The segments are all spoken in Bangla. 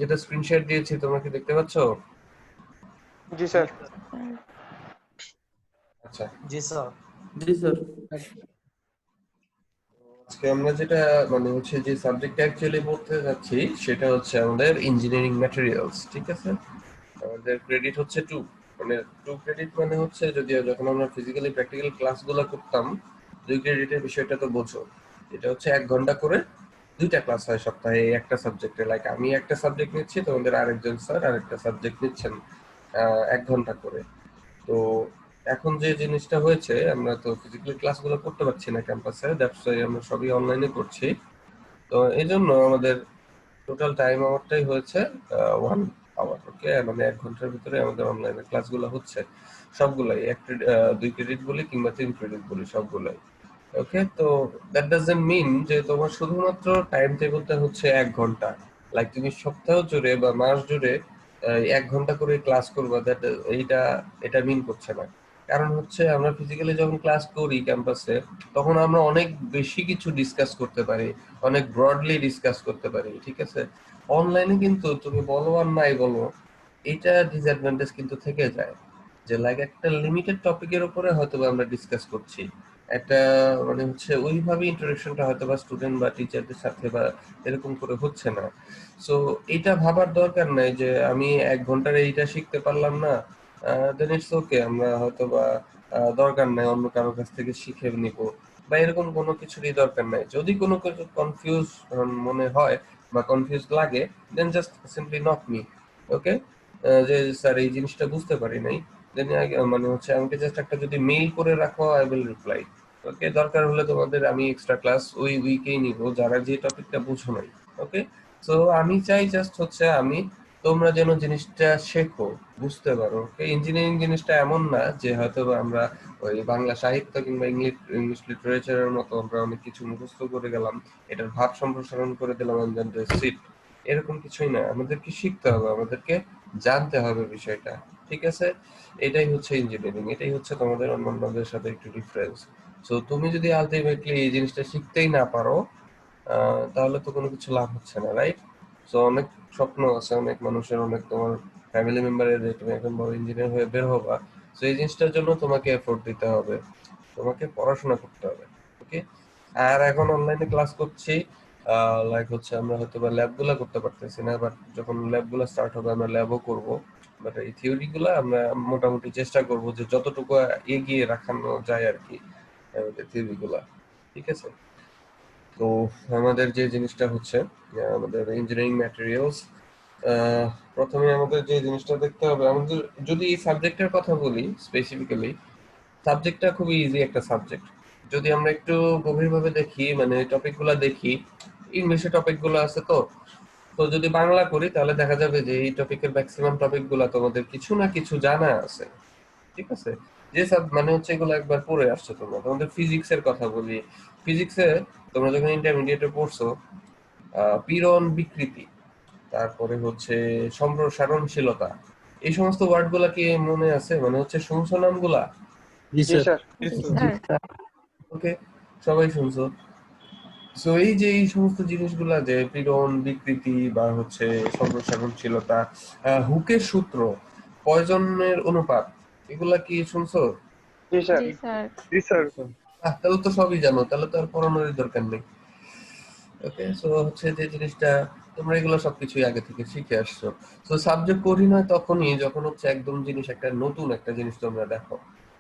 যেটা স্ক্রিন শেয়ার দিয়েছি তোমরা কি দেখতে পাচ্ছ? জি স্যার। আচ্ছা, জি স্যার। জি স্যার। আজকে আমরা যেটা যে সাবজেক্টটা অ্যাকচুয়ালি পড়তে যাচ্ছি সেটা হচ্ছে আমাদের ইঞ্জিনিয়ারিং ম্যাটেরিয়ালস। ঠিক আছে, আমাদের ক্রেডিট হচ্ছে 2, মানে 2 ক্রেডিট মানে হচ্ছে যদিও যখন আমরা ফিজিক্যালি প্র্যাকটিক্যাল ক্লাসগুলো করতাম 2 ক্রেডিটের বিষয়টা তো বোঝো। এটা হচ্ছে 1 ঘন্টা করে 2টা ক্লাস হয় সপ্তাহে এই একটা সাবজেক্টে। লাইক আমি একটা সাবজেক্ট নিচ্ছি, তোমাদের আরেকজন স্যার আরেকটা সাবজেক্ট নিচ্ছেন 1 ঘন্টা করে। তো এখন যে জিনিসটা হয়েছে, আমরা তো ফিজিক্যাল ক্লাসগুলো করতে পারছি না ক্যাম্পাসে, দ্যাটস ওয়াই আমরা সবই অনলাইনে করছি। তো এই জন্য আমাদের টোটাল টাইম আওয়ারটাই হয়েছে 1 আওয়ার। ওকে, মানে 1 ঘন্টার ভিতরে আমাদের অনলাইনে ক্লাসগুলো হচ্ছে সবগুলাই। 2 ক্রেডিট বলি কিংবা 3 ক্রেডিট বলি, সবগুলাই। ওকে, তো দ্যাট ডাজন্ট মিন যে তোমার শুধুমাত্র টাইম টেবিলটা হচ্ছে 1 ঘন্টা। লাইক তুমি সপ্তাহ জুড়ে বা মাস জুড়ে 1 ঘন্টা করে ক্লাস করবা, দ্যাট এটা মিন করছে না। কারণ হচ্ছে আমরা ফিজিক্যালি যখন ক্লাস করি ক্যাম্পাসে, তখন আমরা অনেক বেশি কিছু ডিসকাস করতে পারি, অনেক ব্রডলি ডিসকাস করতে পারি। ঠিক আছে, অনলাইনে কিন্তু তুমি বলো আর নাই বলো, এটা ডিসঅ্যাডভান্টেজ কিন্তু থেকে যায়। যে লাইক একটা লিমিটেড টপিকের উপরে হয়তো আমরা ডিসকাস করছি, একটা ওইভাবে ইন্টারেকশনটা হয়তো বা স্টুডেন্ট বা টিচারদের সাথে বা এরকম করে হচ্ছে না। সো এটা ভাবার দরকার নাই যে আমি 1 ঘন্টার এইটা শিখতে পারলাম না, দেন ইটস ওকে, আমরা হয়তো বা দরকার নাই অন্য কারোর কাছ থেকে শিখে নিব বা এরকম কোনো কিছুরই দরকার নাই। যদি কোনো কিছু কনফিউজ মনে হয় বা কনফিউজ লাগে, দেন জাস্ট সিম্পলি নক মি। ওকে, যে স্যার এই জিনিসটা বুঝতে পারি নাই, দেন আমাকে জাস্ট একটা যদি মেইল করে রাখো, আই উইল রিপ্লাই। ওকে, দরকার হলে তোমাদের আমি এক্সট্রা ক্লাস ওই উইকেই নিব যারা যে টপিকটা বুঝো নাই। ওকে, সো আমি চাই জাস্ট তোমরা যেন জিনিসটা শেখো, বুঝতে পারো। ওকে, ইঞ্জিনিয়ারিং জিনিসটা এমন না যে হয়তো বা আমরা ওই বাংলা সাহিত্য কিংবা ইংলিশ লিটারেচারের মতো আমরা অনেক কিছু মুখস্থ করে গেলাম, এটার ভাব সম্প্রসারণ করে দিলাম and then that's it। এরকম কিছুই না, আমাদেরকে শিখতে হবে, আমাদেরকে জানতে হবে বিষয়টা। ঠিক আছে, এটাই হচ্ছে ইঞ্জিনিয়ারিং, এটাই হচ্ছে তোমাদের অন্যান্যদের সাথে একটু ডিফারেন্স। সো তুমি যদি আলটিমেটলি এই জিনিসটা শিখতেই না পারো, তাহলে তো কোনো কিছু লাভ হচ্ছে না, রাইট? সো অনেক স্বপ্ন আছে অনেক মানুষের, অনেক তোমার ফ্যামিলি মেম্বারের যে তুমি একজন বড় ইঞ্জিনিয়ার হয়ে বের হবা। সো এই জিনিসটার জন্য তোমাকে এফোর্ট দিতে হবে, তোমাকে পড়াশোনা করতে হবে। ওকে, আর এখন অনলাইনে ক্লাস করছি, লাইক হচ্ছে আমরা হয়তো বা ল্যাবগুলো করতে পারতেছি না, বাট যখন ল্যাবগুলো স্টার্ট হবে আমরা ল্যাবও করব। বাট এই থিওরিগুলো আমরা মোটামুটি চেষ্টা করব যে যতটুকু এগিয়ে রাখানো যায় আর কি, আমাদের থিওরিগুলা। ঠিক আছে, তো আমাদের যে জিনিসটা হচ্ছে আমাদের ইঞ্জিনিয়ারিং ম্যাটেরিয়ালস, প্রথমে আমাদের যে জিনিসটা দেখতে হবে, আমাদের যদি এই সাবজেক্টের কথা বলি স্পেসিফিক্যালি, সাবজেক্টটা খুবই ইজি একটা সাবজেক্ট। যদি আমরা একটু গভীরভাবে দেখি, মানে টপিকগুলো দেখি, ইংলিশে টপিকগুলো আছে তো, তো যদি বাংলা করি তাহলে দেখা যাবে যে এই টপিকের ম্যাক্সিমাম টপিকগুলো তোমাদের কিছু না কিছু জানা আছে। ঠিক আছে, যে সব এগুলো একবার পড়ে আসছো তোমরা। তোমাদের ফিজিক্সের কথা বলি, ফিজিক্সে তোমরা যখন ইন্টারমিডিয়েটে পড়ছো, পীড়ন বিকৃতি, তারপরে হচ্ছে সম্প্রসারণশীলতা, এই সমস্ত ওয়ার্ড গুলা কি মনে আছে? শুনছো নামগুলা? জি জি স্যার। স্যার। ওকে, সবাই শুনছো। সো এই যে এই সমস্ত জিনিসগুলা, যে পীড়ন বিকৃতি বা হচ্ছে সম্প্রসারণশীলতা, হুকের সূত্র, পয়জনের অনুপাত, এগুলা কি শুনছো? জি স্যার। জি স্যার। জি স্যার। তাহলে তো সবই জানো, তাহলে তো আর পড়ানোর দরকার নেই। ওকে, সো হচ্ছে যে জিনিসটা তোমরা এগুলো সবকিছুই আগে থেকে শিখে আসছো। সো সাবজেক্ট কঠিন হয় তখনই যখন হচ্ছে একদম জিনিস, একটা নতুন একটা জিনিস তোমরা দেখো।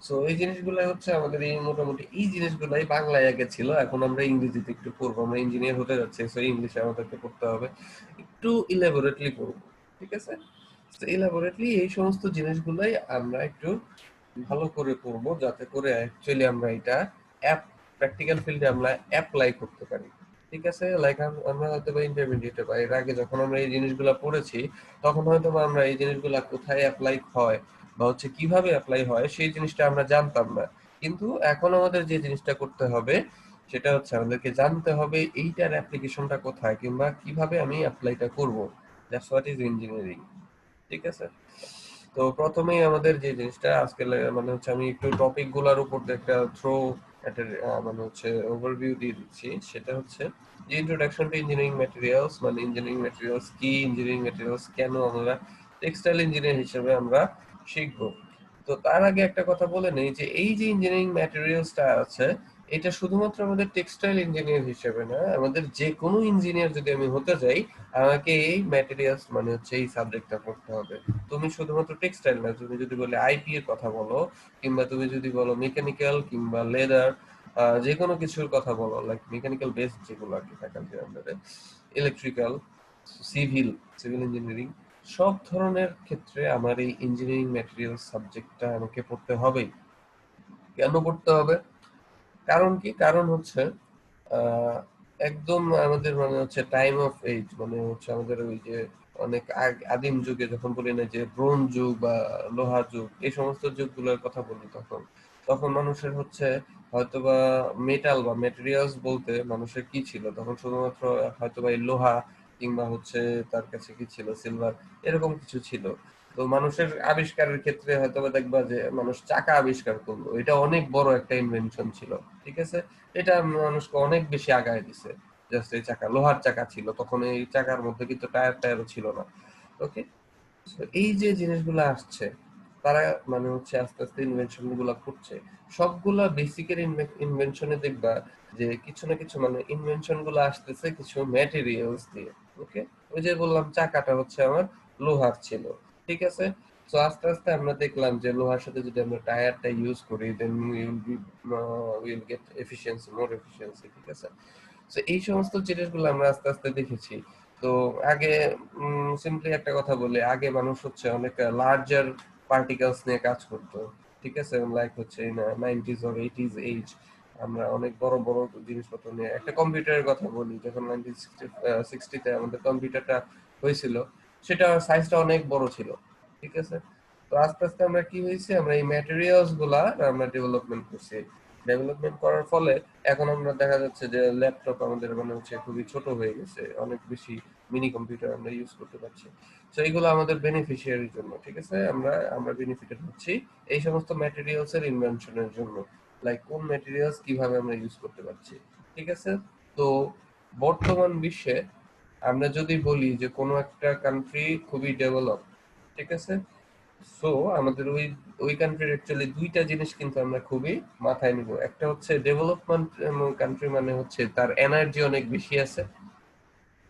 সো এই জিনিসগুলাই হচ্ছে আমাদের এই মোটামুটি এই জিনিসগুলাই বাংলায় আগে ছিল, এখন আমরা ইংরেজিতে একটু পড়বো, আমরা ইঞ্জিনিয়ার হতে যাচ্ছি, সো ইংলিশে আমাদেরকে পড়তে হবে, একটু ইলাবোরেটলি পড়বো। ঠিক আছে, তো ইলাবোরেটলি এই সমস্ত জিনিসগুলাই আমরা একটু ভালো করে পড়বো, যাতে করে অ্যাকচুয়ালি আমরা এটা অ্যাপ প্র্যাকটিক্যাল ফিল্ডে আমরা অ্যাপ্লাই করতে পারি। ঠিক আছে, লাইক আমরা হয়তো বা ইন্টারমিডিয়েটে বা এর আগে যখন আমরা এই জিনিসগুলো পড়েছি, তখন হয়তো বা আমরা এই জিনিসগুলো কোথায় অ্যাপ্লাই হয় বা হচ্ছে কিভাবে অ্যাপ্লাই হয় সেই জিনিসটা আমরা জানতাম না। কিন্তু এখন আমাদের যে জিনিসটা করতে হবে সেটা হচ্ছে আমাদেরকে জানতে হবে এইটার অ্যাপ্লিকেশনটা কোথায় কিংবা কিভাবে আমি অ্যাপ্লাইটা করব। That's what is engineering. ঠিক আছে, তো প্রথমেই আমাদের যে জিনিসটা আজকে মানে হচ্ছে আমি একটু টপিক গুলার উপর দিয়ে একটা একটা মানে হচ্ছে ওভারভিউ দিয়ে দিচ্ছি। সেটা হচ্ছে যে ইন্ট্রোডাকশন টু ইঞ্জিনিয়ারিং ম্যাটেরিয়ালস, মানে ইঞ্জিনিয়ারিং ম্যাটেরিয়ালস কি, ইঞ্জিনিয়ারিং ম্যাটেরিয়ালস কেন আমরা টেক্সটাইল ইঞ্জিনিয়ার হিসেবে আমরা শিখবো। তো তার আগে একটা কথা বলে নেই যে এই যে ইঞ্জিনিয়ারিং ম্যাটেরিয়ালসটা আছে, এটা শুধুমাত্র আমাদের টেক্সটাইল ইঞ্জিনিয়ার হিসেবে না, আমাদের যে কোনো ইঞ্জিনিয়ার যদি আমি হতে যাই, আমাকে এই ম্যাটেরিয়ালস মানে হচ্ছে এই সাবজেক্টটা পড়তে হবে। তুমি শুধুমাত্র টেক্সটাইল না, তুমি যদি বলে আইপি এর কথা বলো, কিংবা তুমি যদি বলো মেকানিক্যাল কিংবা লেদার, যে কোনো কিছুর কথা বলো, লাইক মেকানিক্যাল বেস যেগুলো আর কি ফ্যাকাল্টি আন্ডারে, ইলেকট্রিক্যাল, সিভিল, সিভিল ইঞ্জিনিয়ারিং, সব ধরনের ক্ষেত্রে আমার এই ইঞ্জিনিয়ারিং ম্যাটেরিয়াল সাবজেক্টটা আমাকে পড়তে হবেই। কেন পড়তে হবে? কারণ কি? কারণ হচ্ছে আহ, একদম আমাদের মানে হচ্ছে টাইম অফ এইজ, মানে হচ্ছে আমাদের ওই যে অনেক আদিম যুগে যখন বলি না যে ব্রোঞ্জ যুগ বা লোহা যুগ, এই সমস্ত যুগগুলোর কথা বলি, তখন তখন মানুষের হচ্ছে হয়তোবা মেটাল বা মেটেরিয়ালস বলতে মানুষের কি ছিল, তখন শুধুমাত্র হয়তোবা এই লোহা, কিংবা হচ্ছে তার কাছে কি ছিল, সিলভার, এরকম কিছু ছিল। তো মানুষের আবিষ্কারের ক্ষেত্রে হয়তোবা দেখবা যে মানুষ চাকা আবিষ্কার করলো, এটা অনেক বড় একটা ইনভেনশন ছিল। ঠিক আছে, এটা মানুষকে অনেক বেশি আগায় দিছে। জাস্ট এই চাকা, লোহার চাকা ছিল তখন, এই চাকার মধ্যে কিন্তু টায়ার টায়ারও ছিল না। ওকে, এই যে জিনিসগুলো আসছে, তারা মানে হচ্ছে আস্তে আস্তে ইনভেনশন গুলা করছে, সবগুলা বেসিকের ইনভেনশনে দেখবা যে কিছু না কিছু মানে ইনভেনশন গুলো আসতেছে কিছু ম্যাটেরিয়ালস দিয়ে। ওকে, ওই যে বললাম চাকাটা হচ্ছে আমার লোহার ছিল, ঠিক আছে। তো আস্তে আস্তে আমরা দেখলাম যে লোহার সাথে যদি আমরা টায়ারটা ইউজ করি, then will get efficiency, more efficiency, ঠিক আছে। তো এই সমস্ত জিনিসগুলো আমরা আস্তে আস্তে দেখেছি। তো আগে সিম্পলি একটা কথা বলি, আগে মানুষ হচ্ছে অনেক লার্জার পার্টিকেলস নিয়ে কাজ করতো, ঠিক আছে, লাইক হচ্ছে নাইনটিজ অর এইটিজ এইজ, আমরা অনেক বড় বড় জিনিসপত্র নিয়ে, একটা কম্পিউটারের কথা বলি, যখন 1960 তে আমাদের কম্পিউটারটা হয়েছিল, সেটা সাইজটা অনেক বড় ছিল, ঠিক আছে। তো আস্তে আস্তে আমরা কি হয়েছে, আমরা এই ম্যাটেরিয়ালস গুলা আমরা ডেভেলপমেন্ট করছি। ডেভেলপমেন্ট করার ফলে এখন আমরা দেখা যাচ্ছে যে ল্যাপটপ আমাদের মানে হচ্ছে খুবই ছোট হয়ে গেছে, অনেক বেশি মিনি কম্পিউটার আমরা ইউজ করতে পারছি। তো এইগুলো আমাদের বেনিফিশিয়ারির জন্য, ঠিক আছে, আমরা আমরা বেনিফিটেড হচ্ছি এই সমস্ত ম্যাটেরিয়ালস এর ইনভেনশনের জন্য, লাইক কোন ম্যাটেরিয়ালস কিভাবে আমরা ইউজ করতে পারছি, ঠিক আছে। তো বর্তমান বিশ্বে আমরা যদি বলি যে কোনো একটা কান্ট্রি খুবই ডেভেলপ, ঠিক আছে, সো আমাদের ওই ওই কান্ট্রির অ্যাকচুয়ালি দুইটা জিনিস কিন্তু আমরা খুবই মাথায় নিব। একটা হচ্ছে ডেভেলপমেন্ট কান্ট্রি মানে হচ্ছে তার এনার্জি অনেক বেশি আছে।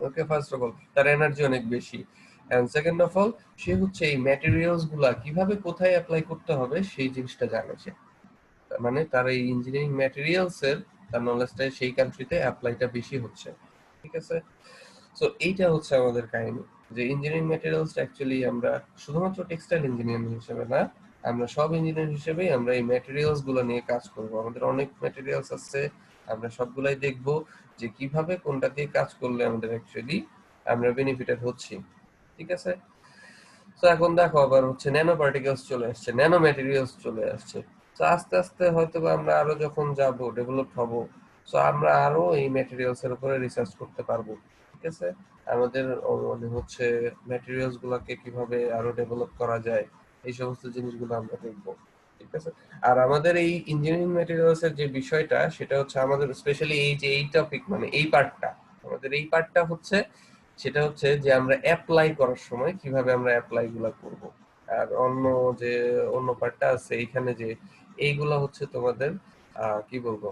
ওকে, ফার্স্ট অফ অল তার এনার্জি অনেক বেশি, এন্ড সেকেন্ড অফ অল সে হচ্ছে এই ম্যাটেরিয়ালস গুলা কিভাবে কোথায় অ্যাপ্লাই করতে হবে সেই জিনিসটা জানে সে। তার মানে তার এই ইঞ্জিনিয়ারিং ম্যাটেরিয়ালস এর তার নলেজটা সেই কান্ট্রিতে অ্যাপ্লাইটা বেশি হচ্ছে, ঠিক আছে। সো এইটা হচ্ছে আমাদের কাহিনী, যে ইঞ্জিনিয়ারিং ম্যাটেরিয়ালস অ্যাকচুয়ালি আমরা শুধুমাত্র টেক্সটাইল ইঞ্জিনিয়ার হিসেবে না, আমরা সব ইঞ্জিনিয়ার হিসেবেই আমরা এই ম্যাটেরিয়ালস গুলো নিয়ে কাজ করব। আমাদের অনেক ম্যাটেরিয়ালস আছে, আমরা সবগুলাই দেখব যে কিভাবে কোনটা দিয়ে কাজ করলে আমাদের অ্যাকচুয়ালি আমরা বেনিফিটেড হচ্ছি, ঠিক আছে। তো এখন দেখো আবার হচ্ছে ন্যানো পার্টিকেলস চলে আসছে, ন্যানো ম্যাটেরিয়ালস চলে আসছে। তো আস্তে আস্তে হয়তো বা আমরা আরো যখন যাব, ডেভেলপ হব, তো আমরা আরো এই ম্যাটেরিয়ালস এর উপরে রিসার্চ করতে পারবো, ঠিক আছে। আমাদের মানে হচ্ছে ম্যাটেরিয়ালস গুলাকে কিভাবে আরো ডেভেলপ করা যায়, এই সমস্ত জিনিসগুলো আমরা দেখবো, ঠিক আছে। আর আমাদের এই ইঞ্জিনিয়ারিং ম্যাটেরিয়ালস এর যে বিষয়টা, সেটা হচ্ছে আমাদের স্পেশালি এই যে এই টপিক মানে এই পার্টটা, আমাদের এই পার্টটা হচ্ছে সেটা হচ্ছে যে আমরা অ্যাপ্লাই করার সময় কিভাবে আমরা অ্যাপ্লাই গুলা করব। আর অন্য যে অন্য পার্টটা আছে এইখানে, যে এইগুলা হচ্ছে তোমাদের কি বলবো,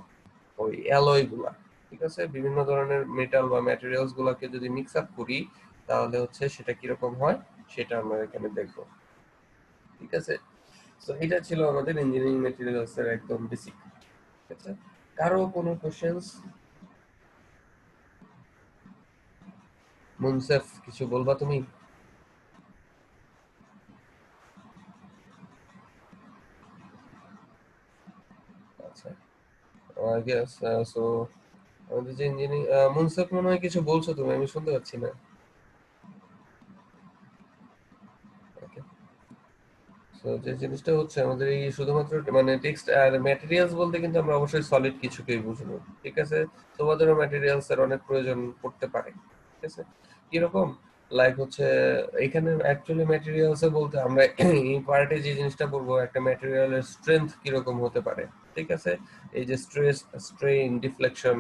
ওই অ্যালয় গুলা, ঠিক আছে, বিভিন্ন ধরনের মেটাল বা ম্যাটেরিয়ালস গুলাকে যদি মিক্স আপ করি, তাহলে হচ্ছে সেটা কিরকম হয় সেটা আমরা এখানে দেখবো, ঠিক আছে। তো এটা ছিল আমাদের ইঞ্জিনিয়ারিং ম্যাটেরিয়ালস এর একদম বেসিক, ঠিক আছে। কারো কোনো কোশ্চেন্স? মুনসেফ কিছু বলবা তুমি? আচ্ছা, আই গেস সো আমাদের যে ইঞ্জিনিয়ারিং, মুনসেফ মনে হয় কিছু বলছো তুমি, আমি শুনতে পাচ্ছি না। ওকে, সো যে জিনিসটা হচ্ছে আমাদের এই শুধুমাত্র মানে টেক্সট আর ম্যাটেরিয়ালস বলতে কিন্তু আমরা অবশ্যই সলিড কিছুকেই বুঝবো, ঠিক আছে। তোমাদেরও ম্যাটেরিয়ালস এর অনেক প্রয়োজন পড়তে পারে, ঠিক আছে। কিরকম? লাইক হচ্ছে এখানে অ্যাকচুয়ালি ম্যাটেরিয়ালস বলতে আমরা এই পার্টে যে জিনিসটা বলবো একটা ম্যাটেরিয়ালের স্ট্রেংথ কিরকম হতে পারে, ঠিক আছে? এই যে স্ট্রেস, স্ট্রেইন, ডিফ্লেকশন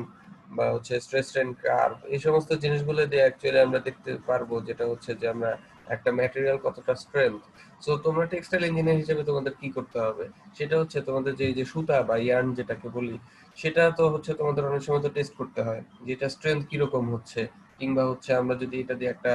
বা হচ্ছে স্ট্রেস স্ট্রেন কার্ভ, এই সমস্ত জিনিসগুলো দিয়ে অ্যাকচুয়ালি আমরা দেখতে পারবো যেটা হচ্ছে যে আমরা একটা ম্যাটেরিয়াল কতটা স্ট্রেংথ। সো তোমরা টেক্সটাইল ইঞ্জিনিয়ার হিসেবে তোমাদের কি করতে হবে, সেটা হচ্ছে তোমাদের যে এই যে সুতা বা ইয়ার্ন যেটাকে বলি, সেটা তো হচ্ছে তোমাদের অনেক সময় তো টেস্ট করতে হয় যে এটা স্ট্রেংথ কিরকম হচ্ছে, কিংবা হচ্ছে আমরা যদি এটা দিয়ে একটা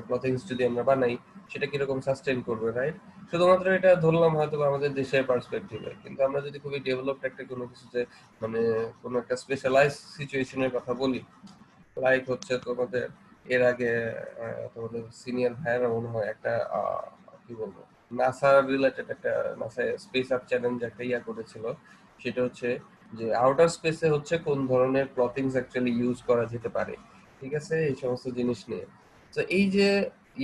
ক্লথিংস যদি আমরা বানাই সেটা কিরকম সাস্টেইন করবে, রাইট? শুধুমাত্র এটা ধরলাম হয়তো বা আমাদের দেশের পার্সপেক্টিভে, কিন্তু আমরা যদি খুবই ডেভেলপড একটা কোনো কিছুতে মানে কোনো একটা স্পেশালাইজ সিচুয়েশনের কথা বলি, লাইক হচ্ছে তোমাদের এর আগে তোমাদের সিনিয়র ভাইয়েরা মনে হয় একটা কি বলবো নাসা রিলেটেড একটা নাসা স্পেস আপ চ্যালেঞ্জ একটা ইয়া করেছিল, সেটা হচ্ছে যে আউটার স্পেসে হচ্ছে কোন ধরনের ক্লথিংস অ্যাকচুয়ালি ইউজ করা যেতে পারে, ঠিক আছে, এই সমস্ত জিনিস নিয়ে। তো এই যে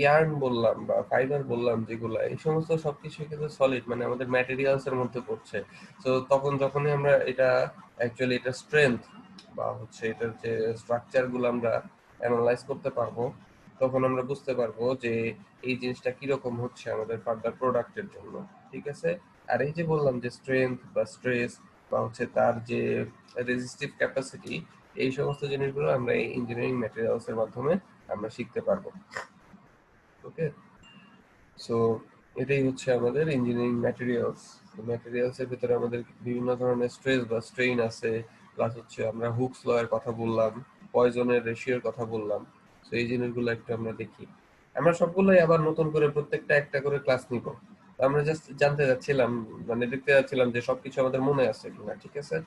ইয়ার্ন বললাম বা ফাইবার বললাম যেগুলা, এই সমস্ত সবকিছু কিন্তু সলিড মানে আমাদের ম্যাটেরিয়ালস এর মধ্যে পড়ছে। তো তখন যখনই আমরা এটা অ্যাকচুয়ালি এটা স্ট্রেংথ বা হচ্ছে এটার যে স্ট্রাকচার গুলো আমরা অ্যানালাইজ করতে পারবো, তখন আমরা বুঝতে পারবো যে এই জিনিসটা কিরকম হচ্ছে আমাদের ফার্দার প্রোডাক্টের জন্য, ঠিক আছে? আর এই যে বললাম যে স্ট্রেংথ বা স্ট্রেস বা হচ্ছে তার যে রেজিস্টিভ ক্যাপাসিটি, এই সমস্ত জিনিসগুলো আমরা এই ইঞ্জিনিয়ারিং ম্যাটেরিয়ালস এর মাধ্যমে আমরা শিখতে পারবো। ওকে, সো এটাই হচ্ছে আমাদের ইঞ্জিনিয়ারিং ম্যাটেরিয়ালস। ম্যাটেরিয়ালস এর ভিতরে আমাদের বিভিন্ন ধরনের স্ট্রেস বা স্ট্রেইন আছে, প্লাস হচ্ছে আমরা হুকস ল এর কথা বললাম, পয়জনের রেশিওর কথা বললাম। তো এই জিনিসগুলো একটু আমরা দেখি। আমরা সবগুলোই আবার নতুন করে প্রত্যেকটা একটা করে ক্লাস নিব। আমরা জাস্ট জানতে যাচ্ছিলাম, মানে দেখতে যাচ্ছিলাম যে সবকিছু আমাদের মনে আছে কিনা, ঠিক আছে?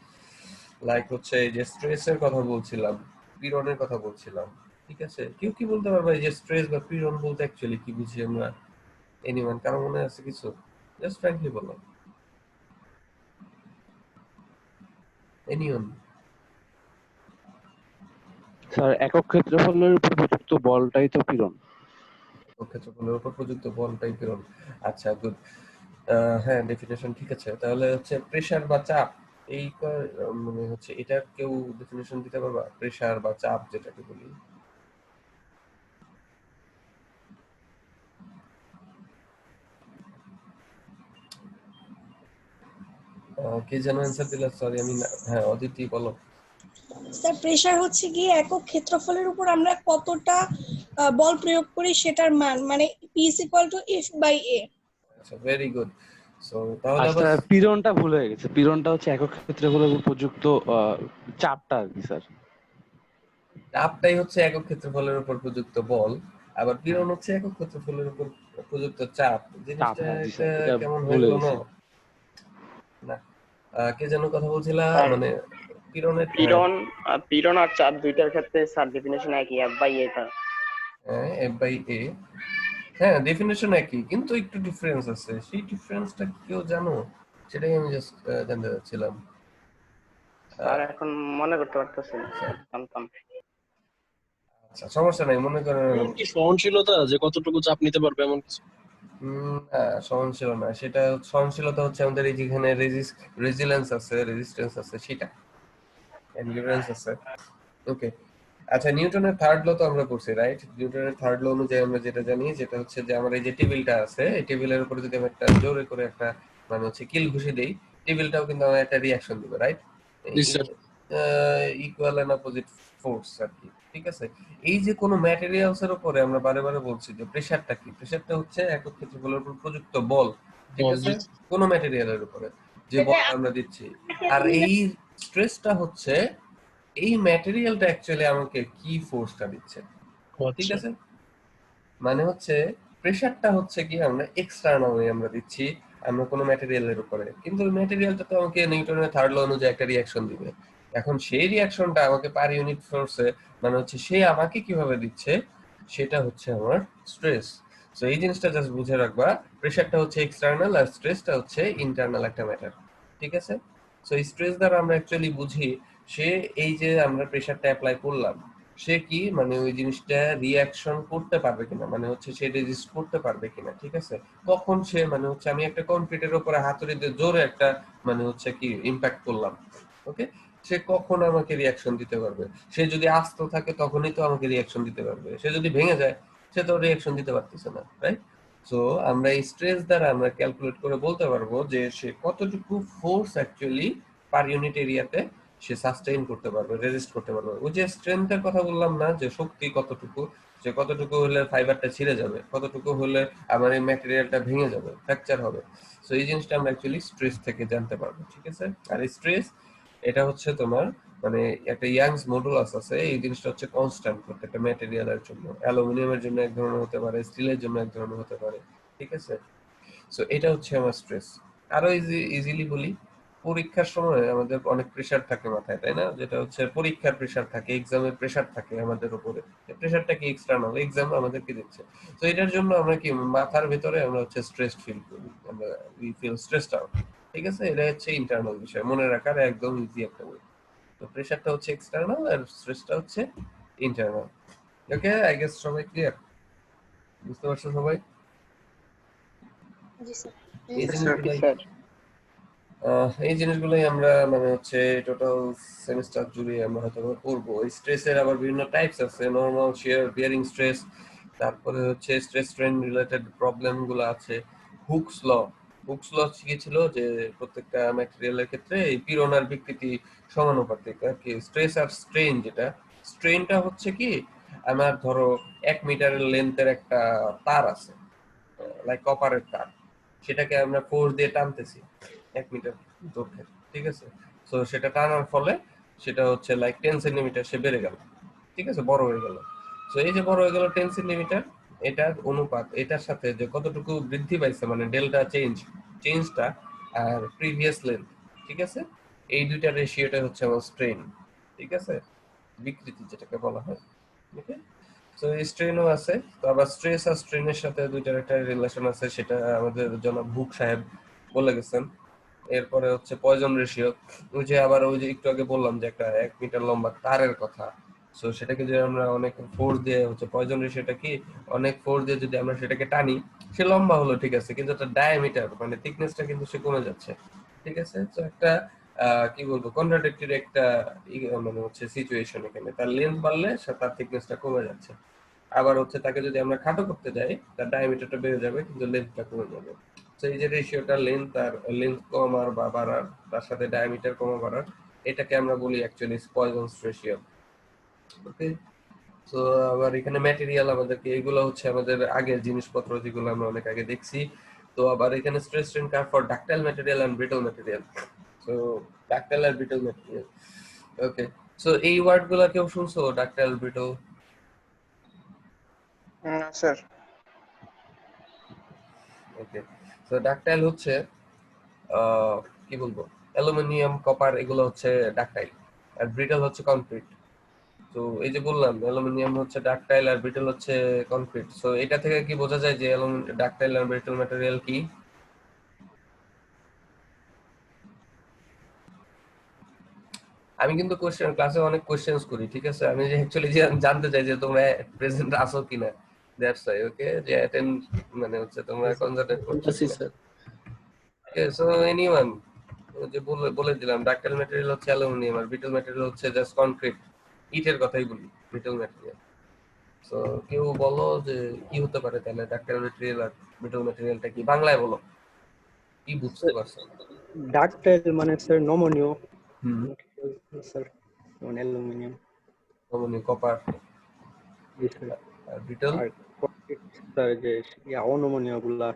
লাইক হচ্ছে এই যে স্ট্রেসের কথা বলছিলাম, পীড়নের কথা বলছিলাম, ঠিক আছে? কেউ কি বলতে পারবে এই যে স্ট্রেস বা পীড়ন বলতে অ্যাকচুয়ালি কি বুঝি আমরা? এনিওয়ান, কারো মনে আছে কিছু? জাস্ট ফ্র্যাঙ্কলি বলো। এনিওয়ান? স্যার একক ক্ষেত্রফলের উপর প্রযুক্ত বলটাই তো পীড়ন। ক্ষেত্রফলের উপর প্রযুক্ত বলটাই পীড়ন। আচ্ছা, গুড। হ্যাঁ, ডেফিনেশন ঠিক আছে। তাহলে হচ্ছে প্রেসার বা চাপ, এই মানে হচ্ছে এটা কেউ ডেফিনেশন দিতে পারবা? প্রেসার বা চাপ যেটাকে বলি। কে যেন অ্যান্সার দিলা? সরি আমি হ্যাঁ, অদিতি বলো। স্যার প্রেসার হচ্ছে গিয়ে একক ক্ষেত্রফলের উপর আমরা কতটা বল প্রয়োগ করি সেটার মান, মানে P is equal to F by A। আচ্ছা, ভেরি গুড। সো তাহলে আর আবার স্যার পীড়নটা ভুল হয়ে গেছে, পীড়নটা হচ্ছে একক ক্ষেত্রফলের উপর প্রযুক্ত চাপটা আর কি স্যার। চাপটাই হচ্ছে একক ক্ষেত্রফলের উপর প্রযুক্ত বল, আবার পীড়ন হচ্ছে একক ক্ষেত্রফলের উপর প্রযুক্ত চাপ। চাপ, জিনিসটা হ্যাঁ জি একটা স্যার, এটা কেমন ভুল হয়ে হয়ে গেল না? গেছে। না, কে যেন কথা বলছিলা স্যার মানে পীড়নের? হ্যাঁ, পীড়ন পীড়ন আর চাপ দুইটার ক্ষেত্রে স্যার ডেফিনেশন একই, এফ বাই এটা। হ্যাঁ, এফ বাই এ। হ্যাঁ, ডেফিনেশন একই, কিন্তু একটু ডিফারেন্স আছে। সেই ডিফারেন্সটা কি কেউ জানো? সেটাই আমি জাস্ট জানতে চাচ্ছিলাম। স্যার এখন মনে করতে পারতেছি না, জানতাম। আচ্ছা, সমস্যা নাই, মনে করেন। এমন কি সহনশীলতা যে কতটুকু চাপ নিতে পারবে এমন কিছু? সহনশীল না, সেটা সহনশীলতা হচ্ছে আমাদের এই যেখানে রেজিলেন্স আছে, রেজিস্ট্যান্স আছে, সেটা এন্ডুরেন্স আছে। ওকে, আচ্ছা, নিউটনের থার্ড ল তো আমরা পড়ছি, রাইট? নিউটনের থার্ড ল অনুযায়ী আমরা যেটা জানি যেটা হচ্ছে যে আমার এই যে টেবিলটা আছে, এই টেবিলের উপরে যদি আমি একটা জোরে করে একটা মানে হচ্ছে কিল ঘুষি দেই, টেবিলটাও কিন্তু আমার একটা রিয়াকশন দিবে, রাইট? জি sir. Equal and opposite force আর কি, ঠিক আছে? এই যে কোনো ম্যাটেরিয়ালস এর উপরে আমরা বারে বারে বলছি যে প্রেসারটা কি, প্রেসারটা হচ্ছে একক ক্ষেত্রফলের উপর প্রযুক্ত বল, ঠিক বল, আছে? জি। কোনো ম্যাটেরিয়ালের উপরে যে বল আমরা দিচ্ছি। আর এই স্ট্রেসটা হচ্ছে এই ম্যাটেরিয়ালটা অ্যাকচুয়ালি আমাকে কি ফোর্সটা দিচ্ছে, ও ঠিক আচ্ছা। আছে? মানে হচ্ছে প্রেসারটা হচ্ছে কি আমরা এক্সটার্নালি আমরা দিচ্ছি আমরা কোনো ম্যাটেরিয়ালের উপরে, কিন্তু ওই ম্যাটেরিয়ালটা তো আমাকে নিউটনের থার্ড ল অনুযায়ী একটা রিয়াকশন দিবে। এখন সেই রিয়াকশনটা আমাকে পার ইউনিট ফোর্সে মানে হচ্ছে সে আমাকে কিভাবে দিচ্ছে, সেটা হচ্ছে আমার স্ট্রেস। সো এই জিনিসটা জাস্ট বুঝে রাখবা, প্রেসারটা হচ্ছে এক্সটার্নাল আর স্ট্রেসটা হচ্ছে ইন্টারনাল একটা ম্যাটার, ঠিক আছে? সো এই স্ট্রেস দ্বারা আমরা অ্যাকচুয়ালি বুঝি সে এই যে আমরা প্রেসারটা অ্যাপ্লাই করলাম, সে কি মানে ওই জিনিসটা রিয়াকশন করতে পারবে কিনা, মানে হচ্ছে সে রেজিস্ট করতে পারবে কিনা, ঠিক আছে? কখন সে মানে হচ্ছে আমি একটা কংক্রিটের উপরে হাতুড়ি দিয়ে জোরে একটা মানে হচ্ছে কি ইম্প্যাক্ট করলাম, ওকে, সে কখন আমাকে রিয়াকশন দিতে পারবে? সে যদি আস্ত থাকে তখনই তো আমাকে রিয়াকশন দিতে পারবে, সে যদি ভেঙে যায় সে তো রিঅ্যাকশন দিতে পারতেছে না, রাইট? সো আমরা এই স্ট্রেস দ্বারা আমরা ক্যালকুলেট করে বলতে পারবো যে সে কতটুকু ফোর্স অ্যাকচুয়ালি পার ইউনিট এরিয়াতে সে সাস্টেইন করতে পারবে, রেজিস্ট করতে পারবে। ওই যে স্ট্রেংথের কথা বললাম না, যে শক্তি কতটুকু, যে কতটুকু হলে ফাইবারটা ছিঁড়ে যাবে, কতটুকু হলে আমার এই ম্যাটেরিয়ালটা ভেঙে যাবে, ফ্র্যাকচার হবে। সো এই জিনিসটা আমরা অ্যাকচুয়ালি স্ট্রেস থেকে জানতে পারবো, ঠিক আছে? আর স্ট্রেস এটা হচ্ছে তোমার মানে একটা ইয়াংস মডুলাস আছে, এই জিনিসটা হচ্ছে কনস্ট্যান্ট প্রত্যেকটা ম্যাটেরিয়ালের জন্য। অ্যালুমিনিয়ামের জন্য এক ধরনের হতে পারে, স্টিলের জন্য এক ধরনের হতে পারে, ঠিক আছে? সো এটা হচ্ছে আমার স্ট্রেস। আরো ইজিলি বলি, পরীক্ষার সময় আমাদের অনেক প্রেসার থাকে মাথায়, তাই না? যেটা হচ্ছে পরীক্ষার প্রেসার থাকে, এক্সামের প্রেসার থাকে আমাদের উপরে। প্রেসারটা কি এক্সটার্নাল, এক্সাম আমাদেরকে দিচ্ছে। তো এটার জন্য আমরা কি মাথার ভিতরে আমরা হচ্ছে স্ট্রেসড ফিল করি, আমরা উই ফিল স্ট্রেসড আউট, ঠিক আছে? এটা হচ্ছে ইন্টারনাল বিষয়, মনে রাখার একদম ইজি একটা ওয়ে। তো প্রেসারটা হচ্ছে এক্সটার্নাল আর স্ট্রেসটা হচ্ছে ইন্টারনাল। ওকে, আই গেস সবাই ক্লিয়ার, বুঝতে পারছো সবাই? জি স্যার। এই স্যার জিনিসগুলাই স্যার এই জিনিসগুলোই আমরা মানে হচ্ছে টোটাল সেমিস্টার জুড়ে আমরা হয়তো পড়বো। এই স্ট্রেসের আবার বিভিন্ন টাইপস আছে, নরমাল, শিয়ার, বিয়ারিং স্ট্রেস, তারপরে হচ্ছে স্ট্রেস স্ট্রেন রিলেটেড প্রবলেম গুলো আছে। হুকস ল, হুকস ল কি ছিল যে প্রত্যেকটা ম্যাটেরিয়ালের ক্ষেত্রে এই পীড়ন আর বিকৃতি সমানুপাতিক আর কি। স্ট্রেস আর স্ট্রেন, যেটা স্ট্রেনটা হচ্ছে কি, আমার ধরো 1 মিটারের লেন্থের একটা তার আছে, লাইক কপারের তার, সেটাকে আমরা ফোর্স দিয়ে টানতেছি 1 মিটার দৈর্ঘ্যে, ঠিক আছে? তো সেটা টানার ফলে সেটা হচ্ছে লাইক 10 সেন্টিমিটার সে বেড়ে গেল, ঠিক আছে, বড় হয়ে গেল। তো এই যে বড় হয়ে গেল 10 সেন্টিমিটার, এটার অনুপাত এটার সাথে যে কতটুকু বৃদ্ধি পাইছে, মানে ডেল্টা চেঞ্জটা আর প্রিভিয়াস লেন্থ, ঠিক আছে, এই দুইটা রেশিওটা হচ্ছে আমার স্ট্রেন, ঠিক আছে, বিকৃতি যেটাকে বলা হয়। ওকে, তো স্ট্রেনও আছে। তো আবার স্ট্রেস আর স্ট্রেনের সাথে দুইটার একটা রিলেশন আছে, সেটা আমাদের জনাব হুক সাহেব বলে গেছেন। এরপরে হচ্ছে পয়জন রেশিও, ওই যে আবার ওই যে একটু আগে বললাম যে একটা 1 মিটার লম্বা তারের কথা। সো সেটাকে যদি আমরা অনেক ফোর্স দিয়ে হচ্ছে পয়জন রেশিওটা কি, অনেক ফোর্স দিয়ে যদি আমরা সেটাকে টানি, সে লম্বা হলো, ঠিক আছে, কিন্তু তার ডায়ামিটার মানে থিকনেসটা কিন্তু সে কমে যাচ্ছে, ঠিক আছে? তো একটা কি বলবো, কন্ট্রাডিক্টরি একটা মানে হচ্ছে সিচুয়েশন এখানে। তার লেন্থ বাড়লে তার থিকনেসটা কমে যাচ্ছে। আবার হচ্ছে তাকে যদি আমরা খাটো করতে যাই, তার ডায়ামিটারটা বেড়ে যাবে কিন্তু লেন্থটা কমে যাবে। তো এই যে রেশিওটা লেন্থ আর লেন্থ কমার বা বাড়ার, তার সাথে ডায়ামিটার কমা বাড়ার, এটাকে আমরা বলি অ্যাকচুয়ালি পয়জনস রেশিও। ওকে, তো আবার এখানে ম্যাটেরিয়াল আমাদেরকে, এগুলো হচ্ছে আমাদের আগের জিনিসপত্র যেগুলো আমরা অনেক আগে দেখছি। তো আবার এখানে stress strain curve for ductile material and brittle material. So ductile আর ব্রিটল ম্যাটেরিয়াল, ওকে। সো এই ওয়ার্ড গুলা কেউ শুনছো, ডাকটাইল, ব্রিটল? স্যার ওকে, তো ডাকটাইল হচ্ছে কি বলবো, অ্যালুমিনিয়াম, কপার, এগুলো হচ্ছে ডাকটাইল। আর ব্রিটল হচ্ছে কনক্রিট। তো এই যে বললাম অ্যালুমিনিয়াম হচ্ছে ডাকটাইল আর ব্রিটল হচ্ছে কনক্রিট। সো এটা থেকে কি বোঝা যায় যে ডাকটাইল আর ব্রিটল ম্যাটেরিয়াল কি? আমি কিন্তু কোশ্চেন ক্লাসে অনেক কোশ্চেন্স করি, ঠিক আছে? আমি যে অ্যাকচুয়ালি যে জানতে চাই যে তোমরা প্রেজেন্ট আছো কিনা, দ্যাটস ওয়াই। ওকে, যে অ্যাটেন্ড মানে হচ্ছে তোমরা কনসেন্ট্রেট করছো আছি কিনা। স্যার। ওকে, সো এনিওয়ান, যে বলে বলে দিলাম ডাকটাইল ম্যাটেরিয়াল হচ্ছে অ্যালুমিনিয়াম আর ব্রিটল ম্যাটেরিয়াল হচ্ছে জাস্ট কনক্রিট। ইটের কথাই বলি, ব্রিটল ম্যাটেরিয়াল। সো কেউ বলো যে কি হতে পারে তাহলে ডাকটাইল ম্যাটেরিয়াল আর ব্রিটল ম্যাটেরিয়ালটা কি, বাংলায় বলো, কি বুঝতে পারছো? ডাকটাইল মানে স্যার নমনীয় হুম, স্যার, যেমন অ্যালুমিনিয়াম। অমনি কপার। জি স্যার। আর ব্রিটল আর কংক্রিট স্যার যে অনমনীয় গুলা।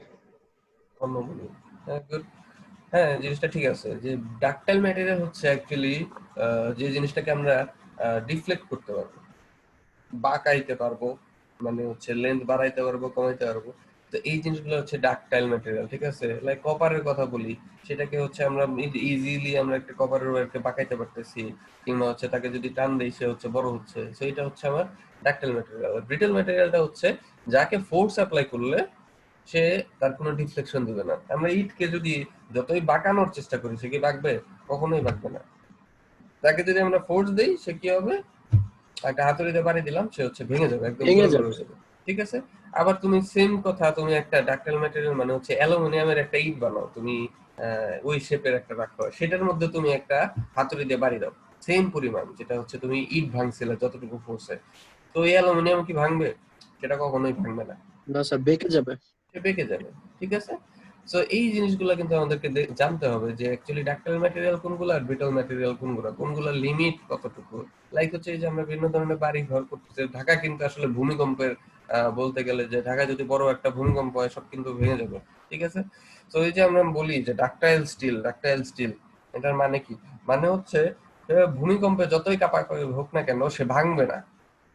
অনমনি। হ্যাঁ, good. হ্যাঁ, জিনিসটা ঠিক আছে যে ডাকটাইল ম্যাটেরিয়াল হচ্ছে অ্যাকচুয়ালি যে জিনিসটাকে আমরা ডিফ্লেক্ট করতে পারবো, বাঁকাইতে পারবো, মানে হচ্ছে লেন্থ বাড়াইতে পারবো, কমাইতে পারবো। তো এই জিনিসগুলো হচ্ছে ডাকটাইল ম্যাটেরিয়াল, ঠিক আছে? লাইক কপারের কথা বলি, সেটাকে হচ্ছে আমরা ইজিলি আমরা একটা কপারের ওয়্যারকে বাঁকাইতে পারতেছি, কিংবা হচ্ছে তাকে যদি টান দেই সে হচ্ছে বড় হচ্ছে। সো এটা হচ্ছে আমার ডাকটাইল ম্যাটেরিয়াল। ব্রিটল ম্যাটেরিয়ালটা হচ্ছে যাকে ফোর্স অ্যাপ্লাই করলে সে তার কোনো ডিফ্লেকশন দিবে না। আমরা ইটকে যদি যতই বাঁকানোর চেষ্টা করি, সে কি বাঁকবে? কখনোই বাঁকবে না। তাকে যদি আমরা ফোর্স দেই, সে কি হবে, একটা হাতুড়িতে বাড়ি দিলাম, সে হচ্ছে ভেঙে যাবে, একদম ভেঙে গুঁড়ো গুঁড়ো যাবে। হয়ে যাবে, ঠিক আছে? আবার তুমি সেম কথা, তুমি একটা ডাকটাইল ম্যাটেরিয়াল মানে হচ্ছে অ্যালুমিনিয়ামের একটা ইট বানাও তুমি, ওই শেপের একটা রাখো, সেটার মধ্যে তুমি একটা হাতুড়ি দিয়ে বাড়ি দাও সেম পরিমাণ, যেটা হচ্ছে তুমি ইট ভাঙছিলে যতটুকু ফোর্সে, তো এই অ্যালুমিনিয়াম কি ভাঙবে? সেটা কখনোই ভাঙবে না, না স্যার বেঁকে যাবে। সে বেঁকে যাবে। ঠিক আছে, সো এই জিনিসগুলো কিন্তু আমাদেরকে জানতে হবে যে অ্যাকচুয়ালি ডাক্তারি ম্যাটেরিয়াল কোনগুলো আর ব্রিটল ম্যাটেরিয়াল কোনগুলো, কোনগুলোর লিমিট কতটুকু। লাইক হচ্ছে এই যে আমরা বিভিন্ন ধরনের বাড়ি ঘর করতেছি, ঢাকা কিন্তু আসলে ভূমিকম্পের বলতে গেলে যে ঢাকায় যদি বড় একটা ভূমিকম্প হয় সব কিন্তু ভেঙে যাবে। ঠিক আছে, তো এই যে আমরা বলি যে ডাক্টাইল স্টিল, ডাক্টাইল স্টিল, এটার মানে কি? মানে হচ্ছে ভূমিকম্পে যতই কাঁপাকাঁপি হোক না কেন সে ভাঙবে না,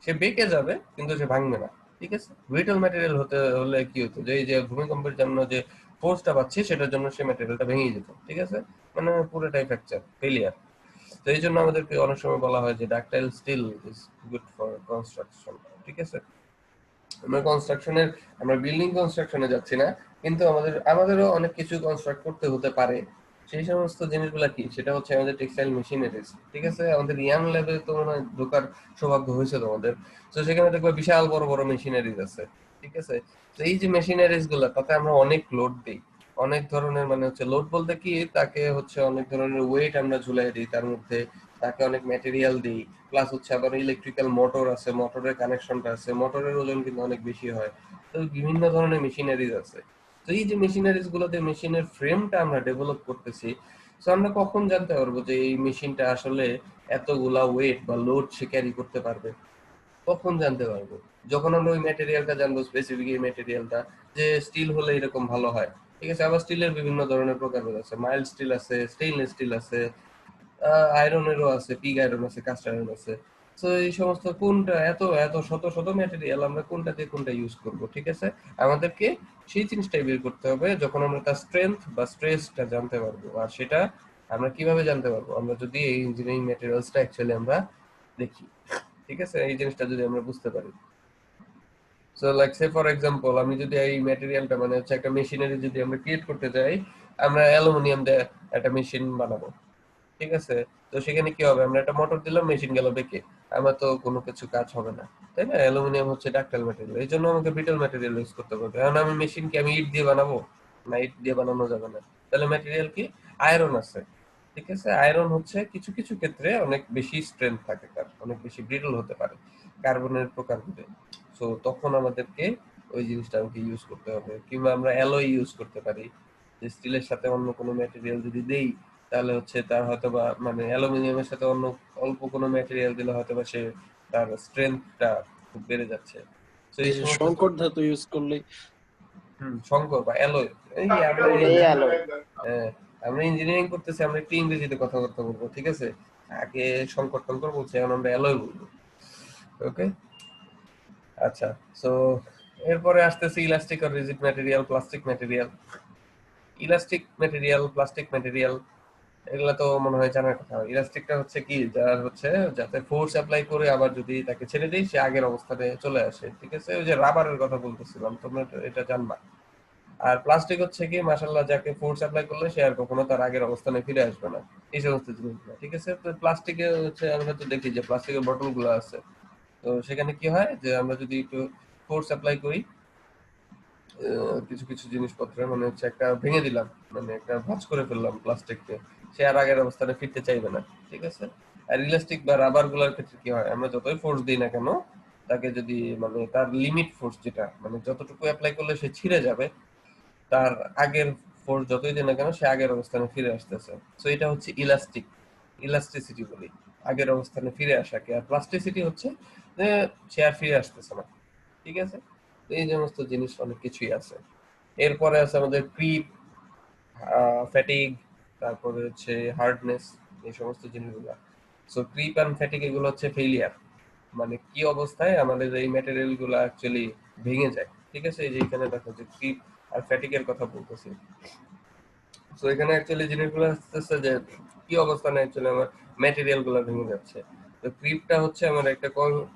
সে বেঁকে যাবে কিন্তু সে ভাঙবে না। ঠিক আছে, ব্রিটল ম্যাটেরিয়াল হতে হলে কি হতো, যে এই যে ভূমিকম্পের জন্য যে ফোর্সটা পাচ্ছি সেটার জন্য সেই ম্যাটেরিয়ালটা ভেঙে যেত। ঠিক আছে, মানে পুরোটাই ফ্র্যাকচার ফেলিয়ার। তো এই জন্য আমাদেরকে অনেক সময় বলা হয় যে ductile steel is good for construction. ঠিক আছে, আমরা কনস্ট্রাকশনের, আমরা বিল্ডিং কনস্ট্রাকশনে যাচ্ছি না, কিন্তু আমাদেরও অনেক কিছু কনস্ট্রাক্ট করতে হতে পারে। সেই সমস্ত জিনিসগুলো কি, সেটা হচ্ছে আমাদের টেক্সটাইল মেশিনারিজ। ঠিক আছে, আমাদের ইয়াং ল্যাবে তো মনে হয় ঢোকার সৌভাগ্য হয়েছে তোমাদের, তো সেখানে দেখবে বিশাল বড় বড় মেশিনারিজ আছে। ঠিক আছে, তো এই যে মেশিনারিজ গুলো, তাতে আমরা অনেক লোড দিই, অনেক ধরনের, মানে হচ্ছে লোড বলতে কি, তাকে হচ্ছে অনেক ধরনের ওয়েট আমরা ঝুলাই দিই তার মধ্যে, তাকে অনেক ম্যাটেরিয়াল দিই, প্লাস হচ্ছে আবার ইলেকট্রিক্যাল মোটর আছে, মোটরের কানেকশনটা আছে, মোটরের ওজন কিন্তু অনেক বেশি হয়। তো বিভিন্ন ধরনের মেশিনারিজ আছে। তো এই যে মেশিনারিজ গুলোতে মেশিনের ফ্রেমটা আমরা ডেভেলপ করতেছি, তো আমরা কখন জানতে পারবো যে এই মেশিনটা আসলে এতগুলা ওয়েট বা লোড সে ক্যারি করতে পারবে? কখন জানতে পারবো? যখন আমরা ওই ম্যাটেরিয়ালটা জানবো, স্পেসিফিক এই ম্যাটেরিয়ালটা, যে স্টিল হলে এরকম ভালো হয়। ঠিক আছে, আবার স্টিলের বিভিন্ন ধরনের প্রকারভেদ আছে, মাইল্ড স্টিল আছে, স্টেইনলেস স্টিল আছে, আয়রনেরও আছে, পিগ আয়রন আছে, কাস্ট আয়রন আছে। তো এই সমস্ত কোনটা এত এত শত শত ম্যাটেরিয়াল, আমরা কোনটা দিয়ে কোনটা ইউজ করব? ঠিক আছে, আমাদেরকে সেই জিনিসটাই বের করতে হবে যখন আমরা তার স্ট্রেংথ বা স্ট্রেসটা জানতে পারবো। আর সেটা আমরা কিভাবে জানতে পারবো? আমরা যদি এই ইঞ্জিনিয়ারিং ম্যাটেরিয়ালসটা অ্যাকচুয়ালি আমরা দেখি। ঠিক আছে, এই জিনিসটা যদি আমরা বুঝতে পারি। So like say for example, আমি যদি এই ম্যাটেরিয়ালটা, মানে হচ্ছে একটা মেশিনারি যদি আমরা ক্রিয়েট করতে চাই, আমরা অ্যালুমিনিয়াম দিয়ে একটা মেশিন বানাবো। ঠিক আছে, তো সেখানে কি হবে, আমরা একটা মোটর দিলাম, মেশিন গেল বেঁকে, আমার তো কোনো কিছু কাজ হবে না, তাই না? অ্যালুমিনিয়াম হচ্ছে ডাক্টাইল ম্যাটেরিয়াল, এই জন্য আমাকে ব্রিটল ম্যাটেরিয়াল ইউজ করতে হবে। এখন আমি মেশিন কি আমি ইট দিয়ে বানাবো? না, ইট দিয়ে বানানো যাবে না। তাহলে ম্যাটেরিয়াল কি? আয়রন আছে। ঠিক আছে, আয়রন হচ্ছে কিছু কিছু ক্ষেত্রে অনেক বেশি স্ট্রেংথ থাকে, তার অনেক বেশি ব্রিটল হতে পারে কার্বনের প্রকারভেদে। সো তখন আমাদেরকে ওই জিনিসটা আমাকে ইউজ করতে হবে। কিংবা আমরা অ্যালয় ইউজ করতে পারি, যে স্টিলের সাথে অন্য কোনো ম্যাটেরিয়াল যদি দেই, তাহলে হচ্ছে তার হয়তো বা, মানে অ্যালুমিনিয়ামের সাথে অন্য অল্প কোনো ম্যাটেরিয়াল দিলে হয়তো বা সে তার স্ট্রেংথটা খুব বেড়ে যাচ্ছে। তো এই এই যে সমস্ত সংকর ধাতু ইউজ করলে সংকর বা অ্যালয়, এই যে আমরা এই আলো হ্যাঁ, আমরা ইঞ্জিনিয়ারিং করতেছি, আমরা একটু ইংরেজিতে কথাবার্তা বলবো। ঠিক আছে, আগে সংকর টঙ্কর বলছি, এখন আমরা অ্যালয় বলবো। ওকে, আচ্ছা। সো এরপরে আসতেছে ইলাস্টিক আর rigid material, plastic material. Elastic material, plastic material, এগুলা তো মনে হয় জানার কথা। ইলাস্টিকটা হচ্ছে কি, যার হচ্ছে যাতে ফোর্স অ্যাপ্লাই করে আবার যদি তাকে ছেড়ে দেই সে আগের অবস্থানে চলে আসে। ঠিক আছে, ওই যে রাবারের কথা বলতেছিলাম, তোমরা এটা জানবা। আর প্লাস্টিক হচ্ছে কি, মাশাআল্লাহ, যাকে ফোর্স অ্যাপ্লাই করলে সে আর কখনো তার আগের অবস্থানে ফিরে আসবে না, এই সমস্ত জিনিসগুলো। ঠিক আছে, তো প্লাস্টিকে হচ্ছে আমরা তো দেখি যে প্লাস্টিকের বটল গুলো আছে, তো সেখানে কি হয় যে আমরা যদি একটু ফোর্স অ্যাপ্লাই করি কিছু কিছু জিনিসপত্র, মানে হচ্ছে একটা ভেঙে দিলাম, মানে একটা ভাঁজ করে ফেললাম প্লাস্টিককে, সে আর আগের অবস্থানে ফিরতে চাইবে না। ঠিক আছে, আর ইলাস্টিক বা রাবার গুলোর ক্ষেত্রে কি হয়, আমরা যতই ফোর্স দিই না কেন, তাকে যদি, মানে তার লিমিট ফোর্স যেটা, মানে যতটুকু অ্যাপ্লাই করলে সে ছিঁড়ে যাবে, তার আগের ফোর্স যতই দিই না কেন সে আগের অবস্থানে ফিরে আসতেছে। সো এটা হচ্ছে ইলাস্টিক, ইলাস্টিসিটি বলি, আগের অবস্থানে ফিরে আসাকে। আর প্লাস্টিসিটি হচ্ছে যে সে আর ফিরে আসতেছে না। ঠিক আছে, তো এই সমস্ত জিনিস অনেক কিছুই আছে। এরপরে আছে আমাদের ক্রিপ, ফ্যাটিগ, তারপরে হচ্ছে হার্ডনেস, এই সমস্ত জিনিসগুলো। সো ক্রিপ এন্ড ফ্যাটিগ এগুলো হচ্ছে ফেলিয়ার, মানে কি অবস্থায় আমাদের এই ম্যাটেরিয়াল গুলো অ্যাকচুয়ালি ভেঙে যায়। ঠিক আছে, এই যে এখানে দেখো যে ক্রিপ আর ফ্যাটিগ এর কথা বলতেছি। সো এখানে অ্যাকচুয়ালি জিনিসগুলো আসতেছে যে কি অবস্থানে অ্যাকচুয়ালি আমার ম্যাটেরিয়াল গুলো ভেঙে যাচ্ছে। তো ক্রিপটা হচ্ছে আমার একটা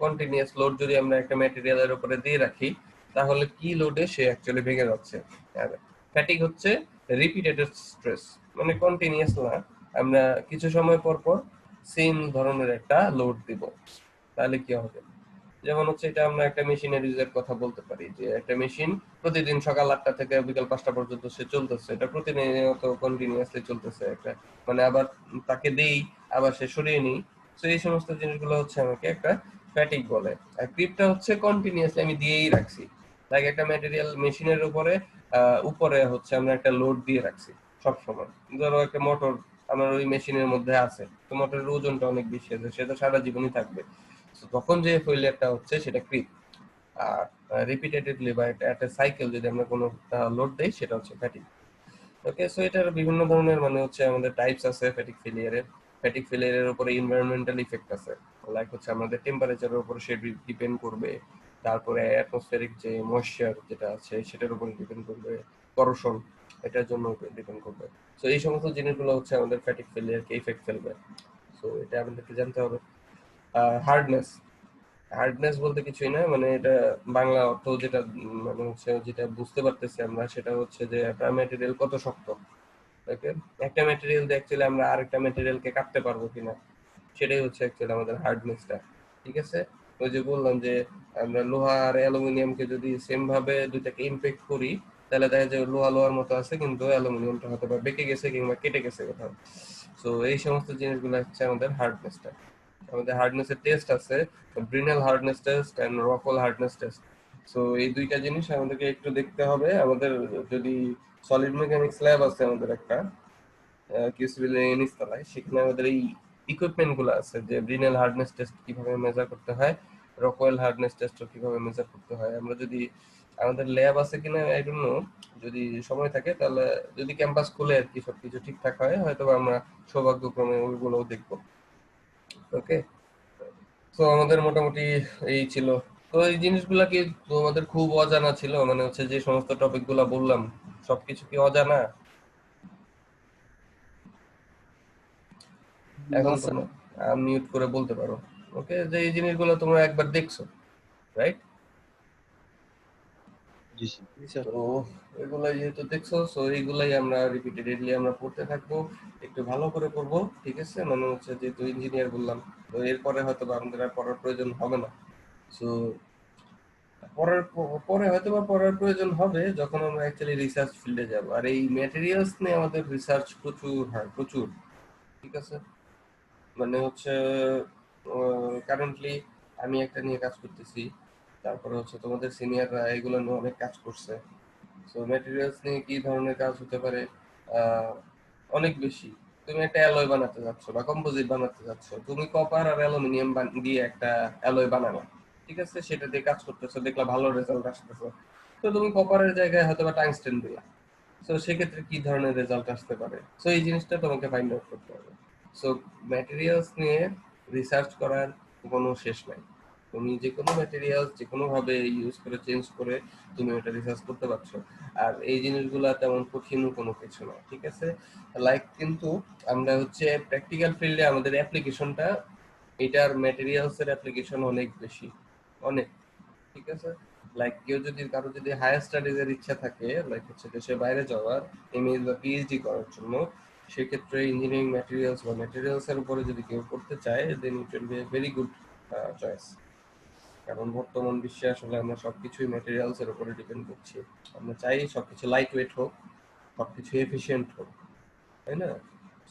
কন্টিনিউয়াস লোড যদি আমরা একটা ম্যাটেরিয়ালের উপরে দিয়ে রাখি, তাহলে কি লোডে সে অ্যাকচুয়ালি ভেঙে যাচ্ছে। আর ফ্যাটিগ হচ্ছে রিপিটেড স্ট্রেস, মানে কন্টিনিউয়াস না, আমরা কিছু সময় পর পর সেম ধরনের একটা লোড দিব, তাহলে কি হবে। যেমন হচ্ছে এটা আমরা একটা মেশিনারিজের কথা বলতে পারি, যে একটা মেশিন প্রতিদিন সকাল 8টা থেকে বিকাল 5টা পর্যন্ত সে চলতেছে, এটা প্রতিনিয়ত কন্টিনিউয়াসলি চলতেছে একটা, মানে আবার তাকে দেই আবার সে সরিয়ে নিই। তো এই সমস্ত জিনিসগুলো হচ্ছে আমাকে একটা ফ্যাটিক বলে। আর ক্রিপটা হচ্ছে কন্টিনিউয়াসলি আমি দিয়েই রাখছি, লাইক একটা ম্যাটেরিয়াল মেশিনের উপরে উপরে হচ্ছে আমরা একটা লোড দিয়ে রাখছি সব সময়। ধরো একটা মোটর আমার ওই মেশিনের মধ্যে আছে, তো মোটরের ওজনটা অনেক বেশি আছে, সেটা সারা জীবনই থাকবে। তো তখন যে ফেলিয়ারটা হচ্ছে সেটা ক্রিপ। আর রিপিটেটিভলি বা একটা সাইকেল যদি আমরা কোনো লোড দেই সেটা হচ্ছে ফ্যাটিক। ওকে, সো এটার বিভিন্ন ধরনের মানে হচ্ছে আমাদের টাইপস আছে ফ্যাটিক ফেলিয়ারের। ফ্যাটিক ফেলিয়ারের উপরে এনভায়রনমেন্টাল ইফেক্ট আছে, লাইক হচ্ছে আমাদের টেম্পারেচারের উপর সে ডিপেন্ড করবে, তারপরে অ্যাটমসফিয়ারিক যে ময়েশ্চার যেটা আছে সেটার উপর ডিপেন্ড করবে, করোশন এটার জন্য ডিপেন্ড করবে। সো এই সমস্ত জিনিসগুলো হচ্ছে আমাদের ফ্যাটিক ফেলিয়ারকে ইফেক্ট ফেলবে। সো এটা আমাদেরকে জানতে হবে। হার্ডনেস, হার্ডনেস বলতে কিছুই না, মানে এটা বাংলা অর্থ যেটা মানে হচ্ছে যেটা বুঝতে পারতেছি আমরা সেটা হচ্ছে যে একটা ম্যাটেরিয়াল কত শক্ত। ওকে, একটা ম্যাটেরিয়াল দিয়ে অ্যাকচুয়ালি আমরা আরেকটা ম্যাটেরিয়ালকে কাটতে পারবো কিনা সেটাই হচ্ছে অ্যাকচুয়ালি আমাদের হার্ডনেসটা। ঠিক আছে, ওই যে বললাম যে আমরা লোহা আর অ্যালুমিনিয়ামকে যদি সেম ভাবে দুইটাকে ইমপ্যাক্ট করি তাহলে দেখা যায় লোহা লোহার মতো আছে কিন্তু অ্যালুমিনিয়ামটা হয়তো বা বেঁকে গেছে কিংবা কেটে গেছে কোথাও। সো এই সমস্ত জিনিসগুলো হচ্ছে আমাদের হার্ডনেসটা। আমাদের হার্ডনেসের টেস্ট আছে, Brinell hardness test and Rockwell hardness test. So এই দুইটা জিনিস আমাদেরকে একটু দেখতে হবে। আমাদের যদি সলিড মেকানিক্স ল্যাব আছে আমাদের একটা কিউসিবিল নিচতলায়, সেখানে আমাদের এই ইকুইপমেন্ট গুলো আছে যে ব্রিনেল হার্ডনেস টেস্ট কিভাবে মেজার করতে হয়, রকওয়েল হার্ডনেস টেস্ট কিভাবে মেজার করতে হয়। আমরা যদি আমাদের ল্যাব আছে কিনা আই ডোন্ট নো, যদি সময় থাকে তাহলে যদি ক্যাম্পাস খুলে আর কি সবকিছু ঠিকঠাক হয় হয়তো আমরা সৌভাগ্যক্রমে ওইগুলোও দেখবো। ওকে, তো আমাদের মোটামুটি এই ছিল। তো এই জিনিসগুলা কি তোমাদের খুব অজানা ছিল, মানে হচ্ছে যে সমস্ত টপিক গুলা বললাম সবকিছু কি অজানা? না এখন স্যার। তোমরা মিউট করে বলতে পারো। ওকে, যে এই জিনিসগুলো তোমরা একবার দেখছো, রাইট? জি স্যার। জি স্যার। তো এগুলাই যেহেতু দেখছো, সো এইগুলাই আমরা রিপিটেডলি আমরা পড়তে থাকবো, একটু ভালো করে পড়বো। ঠিক আছে, মানে হচ্ছে যেহেতু ইঞ্জিনিয়ার বললাম, তো এরপরে হয়তো বা আমাদের আর পড়ার প্রয়োজন হবে না। সো পরে হয়তো বা পড়ার প্রয়োজন হবে যখন আমরা অ্যাকচুয়ালি রিসার্চ ফিল্ডে যাব। আর এই ম্যাটেরিয়ালস নিয়ে আমাদের রিসার্চ প্রচুর হয়, প্রচুর। ঠিক আছে, মানে হচ্ছে কারেন্টলি আমি একটা নিয়ে কাজ করতেছি, তারপরে হচ্ছে তোমাদের সিনিয়ররা এগুলো নিয়ে অনেক কাজ করছে। সো ম্যাটেরিয়ালস নিয়ে কি ধরনের কাজ হতে পারে, আহ, অনেক বেশি। তুমি একটা অ্যালয় বানাতে যাচ্ছ বা কম্পোজিট বানাতে যাচ্ছ, তুমি কপার আর অ্যালুমিনিয়াম দিয়ে একটা অ্যালয় বানানো, ঠিক আছে, সেটা দিয়ে কাজ করতেছো, দেখলা ভালো রেজাল্ট আসতেছে, তো তুমি কপারের জায়গায় হয়তো বা টাংস্টেন দিলা। সো সেক্ষেত্রে কি ধরনের রেজাল্ট আসতে পারে, সো এই জিনিসটা তোমাকে ফাইন্ড আউট করতে হবে। সো ম্যাটেরিয়ালস নিয়ে রিসার্চ করার কোনো শেষ নাই। তুমি যে কোনো ম্যাটেরিয়ালস যে কোনো ভাবে ইউজ করে চেঞ্জ করে তুমি ওটা রিসার্চ করতে পারছো। আর এই জিনিসগুলো তেমন কঠিন কোনো কিছু না, ঠিক আছে। লাইক কিন্তু আমরা হচ্ছে প্র্যাকটিক্যাল ফিল্ডে আমাদের অ্যাপ্লিকেশনটা, এটার ম্যাটেরিয়ালস এর অ্যাপ্লিকেশন অনেক বেশি, অনেক। ঠিক আছে, লাইক কেউ যদি কারো যদি হায়ার স্টাডিজ এর ইচ্ছা থাকে, লাইক হচ্ছে দেশের বাইরে যাওয়ার, এমএস বা পিএইচডি করার জন্য, সেক্ষেত্রে ইঞ্জিনিয়ারিং ম্যাটেরিয়ালস বা ম্যাটেরিয়ালস এর উপরে যদি কেউ করতে চায় then it will be a very good choice. কারণ বর্তমান বিশ্বে আসলে আমরা সবকিছুই ম্যাটেরিয়ালস এর উপরে ডিপেন্ড করছি। আমরা চাই সবকিছু লাইট ওয়েট হোক, সবকিছু এফিশিয়েন্ট হোক, তাই না?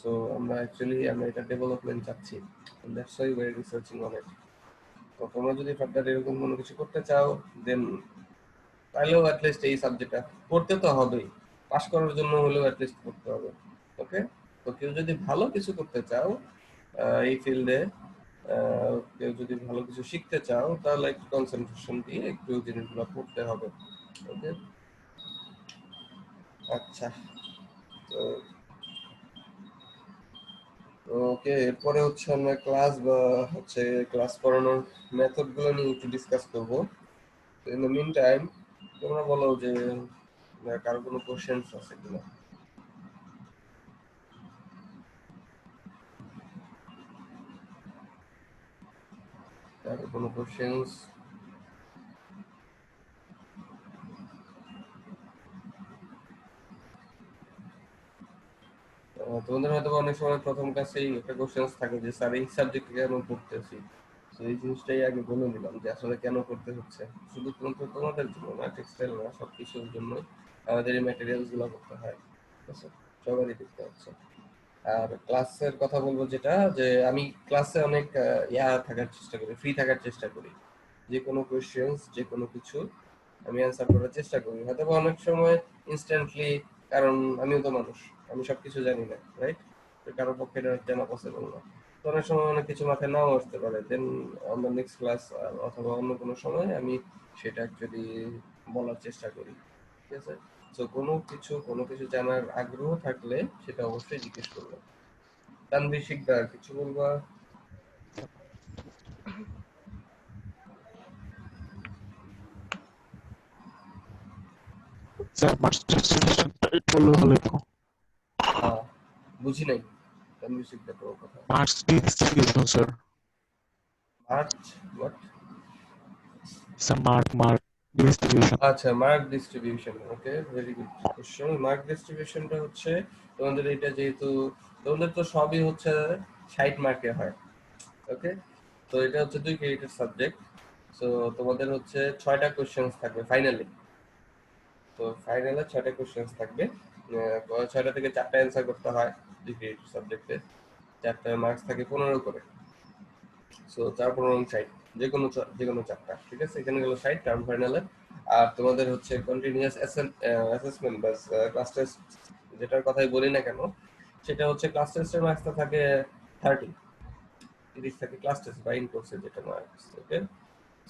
সো আমরা অ্যাকচুয়ালি আমরা এটা ডেভেলপমেন্ট চাচ্ছি, that's why we are researching on it. তো তোমরা যদি ফার্দার এরকম কোনো কিছু করতে চাও দেন তাহলেও অ্যাটলিস্ট এই সাবজেক্টটা পড়তে তো হবেই, পাস করার জন্য হলেও অ্যাটলিস্ট পড়তে হবে। ওকে, তো কেউ যদি ভালো কিছু করতে চাও এই ফিল্ডে, কেউ যদি ভালো কিছু শিখতে চাও তাহলে একটু কনসেন্ট্রেশন দিয়ে একটু জিনিসগুলো পড়তে হবে। ওকে, আচ্ছা। তো ওকে, এরপরে হচ্ছে আমরা ক্লাস বা হচ্ছে ক্লাস করানোর মেথড গুলো নিয়ে একটু ডিসকাস করবো। ইন দ্য মিন টাইম তোমরা বলো যে কারো কোনো কোশ্চেন্স আছে কিনা। কারো কোনো কোশ্চেন্স? তোমাদের হয়তো বা অনেক সময় প্রথম ক্লাসেই একটা কোশ্চেন্স থাকে যে স্যার এই সাবজেক্ট কেন পড়তেছি। তো এই জিনিসটাই আগে বলে দিলাম যে আসলে কেন করতে হচ্ছে, শুধু তোমাদের জন্য না, টেক্সটাইল না, সব কিছুর জন্য আমাদের এই ম্যাটেরিয়ালস গুলো করতে হয়। ঠিক আছে, সবারই দেখতে হচ্ছে। আর ক্লাসের কথা বলবো যেটা, যে আমি ক্লাসে অনেক থাকার চেষ্টা করি, ফ্রি থাকার চেষ্টা করি, যে কোনো কোয়েশ্চেন্স যে কোনো কিছু আমি অ্যান্সার করার চেষ্টা করি। হয়তো বা অনেক সময় ইনস্ট্যান্টলি, কারণ আমিও তো মানুষ, আমি সবকিছু জানি না, রাইট? তো কারোর পক্ষে এটা জানা পসিবল না। তো অনেক সময় অনেক কিছু মাথায় নাও আসতে পারে, দেন অন দ্য নেক্সট ক্লাস অথবা অন্য কোনো সময় আমি সেটা অ্যাকচুয়ালি বলার চেষ্টা করি, ঠিক আছে? তো কোনো কিছু জানার আগ্রহ থাকলে সেটা অবশ্যই জিজ্ঞেস করবে। তানভীর শিকদার, কিছু বলবা? স্যার মার্কস ডিস্ট্রিবিউশন বললে ভালো হতো। আহ, বুঝি নাই তানভীর শিকদার তোমার কথা। Marks distribution sir. March what? Sir mark distribution. আচ্ছা, মার্ক ডিস্ট্রিবিউশন, ওকে, ভেরি গুড কোশ্চেন। মার্ক ডিস্ট্রিবিউশনটা হচ্ছে তোমাদের এটা, যেহেতু তোমাদের তো সবই হচ্ছে 60 মার্কে হয়, ওকে? তো এটা হচ্ছে 2 ক্রেডিটের সাবজেক্ট। সো তোমাদের হচ্ছে 6টা কোশ্চেন্স থাকবে ফাইনালি। তো ফাইনালে 6টা কোশ্চেন্স থাকবে, 6টা থেকে 4টা অ্যান্সার করতে হয় 2 ক্রেডিটের সাবজেক্টে। 4টা মার্কস থাকে 15 করে। সো 4 15 60, যে কোনো 4টা, ঠিক আছে? এখানে গেল 60 টার্ম ফাইনালে। আর তোমাদের হচ্ছে কন্টিনিউয়াস অ্যাসেসমেন্ট বা ক্লাস টেস্ট, যেটার কথাই বলি না কেন, সেটা হচ্ছে ক্লাস টেস্টের মার্কসটা থাকে 30 থাকে ক্লাস টেস্ট বা ইন কোর্সে যেটা মার্কস, ওকে?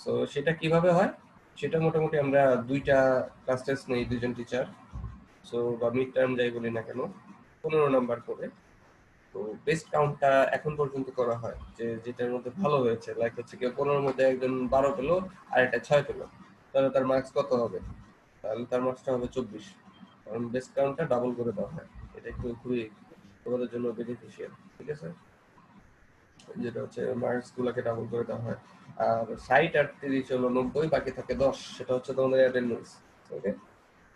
সো সেটা কিভাবে হয়, সেটা মোটামুটি আমরা 2টা ক্লাস টেস্ট নেই, 2জন টিচার। সো বা মিড টার্ম যাই বলি না কেন, 15 নাম্বার করে। তো বেস্ট কাউন্টটা এখন পর্যন্ত করা হয়, যে যেটার মধ্যে ভালো হয়েছে, লাইক হচ্ছে কেউ 15 মধ্যে একজন 12 পেলো আর একটা 6 পেলো, তাহলে তার মার্কস কত হবে? তাহলে তার মার্কসটা হবে 24, কারণ বেস্ট কাউন্টটা ডাবল করে দেওয়া হয়। এটা একটু খুবই তোমাদের জন্য বেনিফিশিয়াল, ঠিক আছে? যেটা হচ্ছে মার্কস গুলাকে ডাবল করে দেওয়া হয়। আর 60 আর 30 হলো 90, বাকি থাকে 10, সেটা হচ্ছে তোমাদের অ্যাটেন্ডেন্স, ওকে?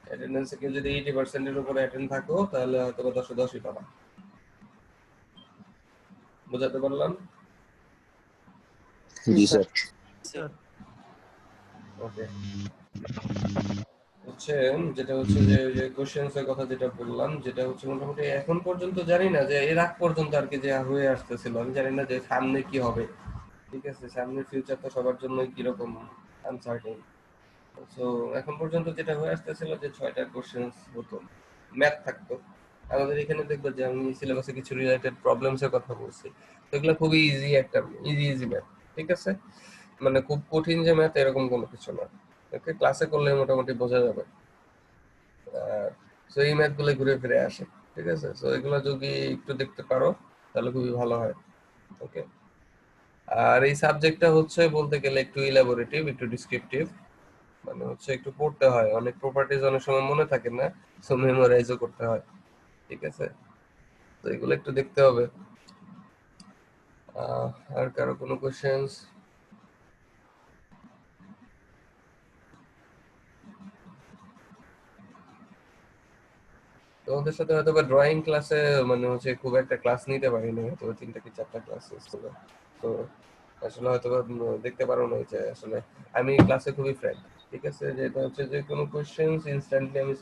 অ্যাটেন্ডেন্সে কেউ যদি 80% এর উপরে অ্যাটেন্ড থাকো, তাহলে হয়তো 10 10ই পাবা। বোঝাতে পারলাম? জি স্যার। ওকে, হচ্ছে যেটা হচ্ছে যে যে কোশ্চেন্স এর কথা যেটা বললাম, যেটা হচ্ছে মোটামুটি এখন পর্যন্ত জানি না, যে এর আগ পর্যন্ত আর কি যে হয়ে আসতেছিল, আমি জানি না যে সামনে কি হবে, ঠিক আছে? সামনের ফিউচার তো সবার জন্যই কিরকম আনসার্টেন। সো এখন পর্যন্ত যেটা হয়ে আসতেছিল, যে 6টা কোশ্চেন্স হতো, ম্যাথ থাকতো। আমাদের এখানে দেখবো যে আমি সিলেবাসে কিছু রিলেটেড প্রবলেমস এর কথা বলছি, তো এগুলো খুবই ইজি ম্যাথ, ঠিক আছে? মানে খুব কঠিন যে ম্যাথ এরকম কোনো কিছু না, ওকে? ক্লাসে করলে মোটামুটি বোঝা যাবে। সো এই ম্যাথ গুলো ঘুরে ফিরে আসে, ঠিক আছে? সো এগুলো যদি একটু দেখতে পারো তাহলে খুবই ভালো হয়, ওকে? আর এই সাবজেক্টটা হচ্ছে বলতে গেলে একটু ইলাবোরেটিভ, একটু ডিসক্রিপটিভ, মানে হচ্ছে একটু পড়তে হয়, অনেক প্রপার্টিজ অনেক সময় মনে থাকে না, সো মেমোরাইজও করতে হয়, ঠিক আছে? তো এগুলো একটু দেখতে হবে। আর কারো কোনো কোশ্চেন্স? তোমাদের সাথে হয়তো বা ড্রয়িং ক্লাসে মানে হচ্ছে খুব একটা ক্লাস নিতে পারিনি, হয়তো 3টা কি 4টা ক্লাস ছিল। তো আসলে হয়তো বা দেখতে পারো না যে আসলে আমি ক্লাসে খুবই ফ্র্যাঙ্ক, ঠিক আছে? যেটা হচ্ছে যে কোনো কোশ্চেন্স ইনস্ট্যান্টলি আমি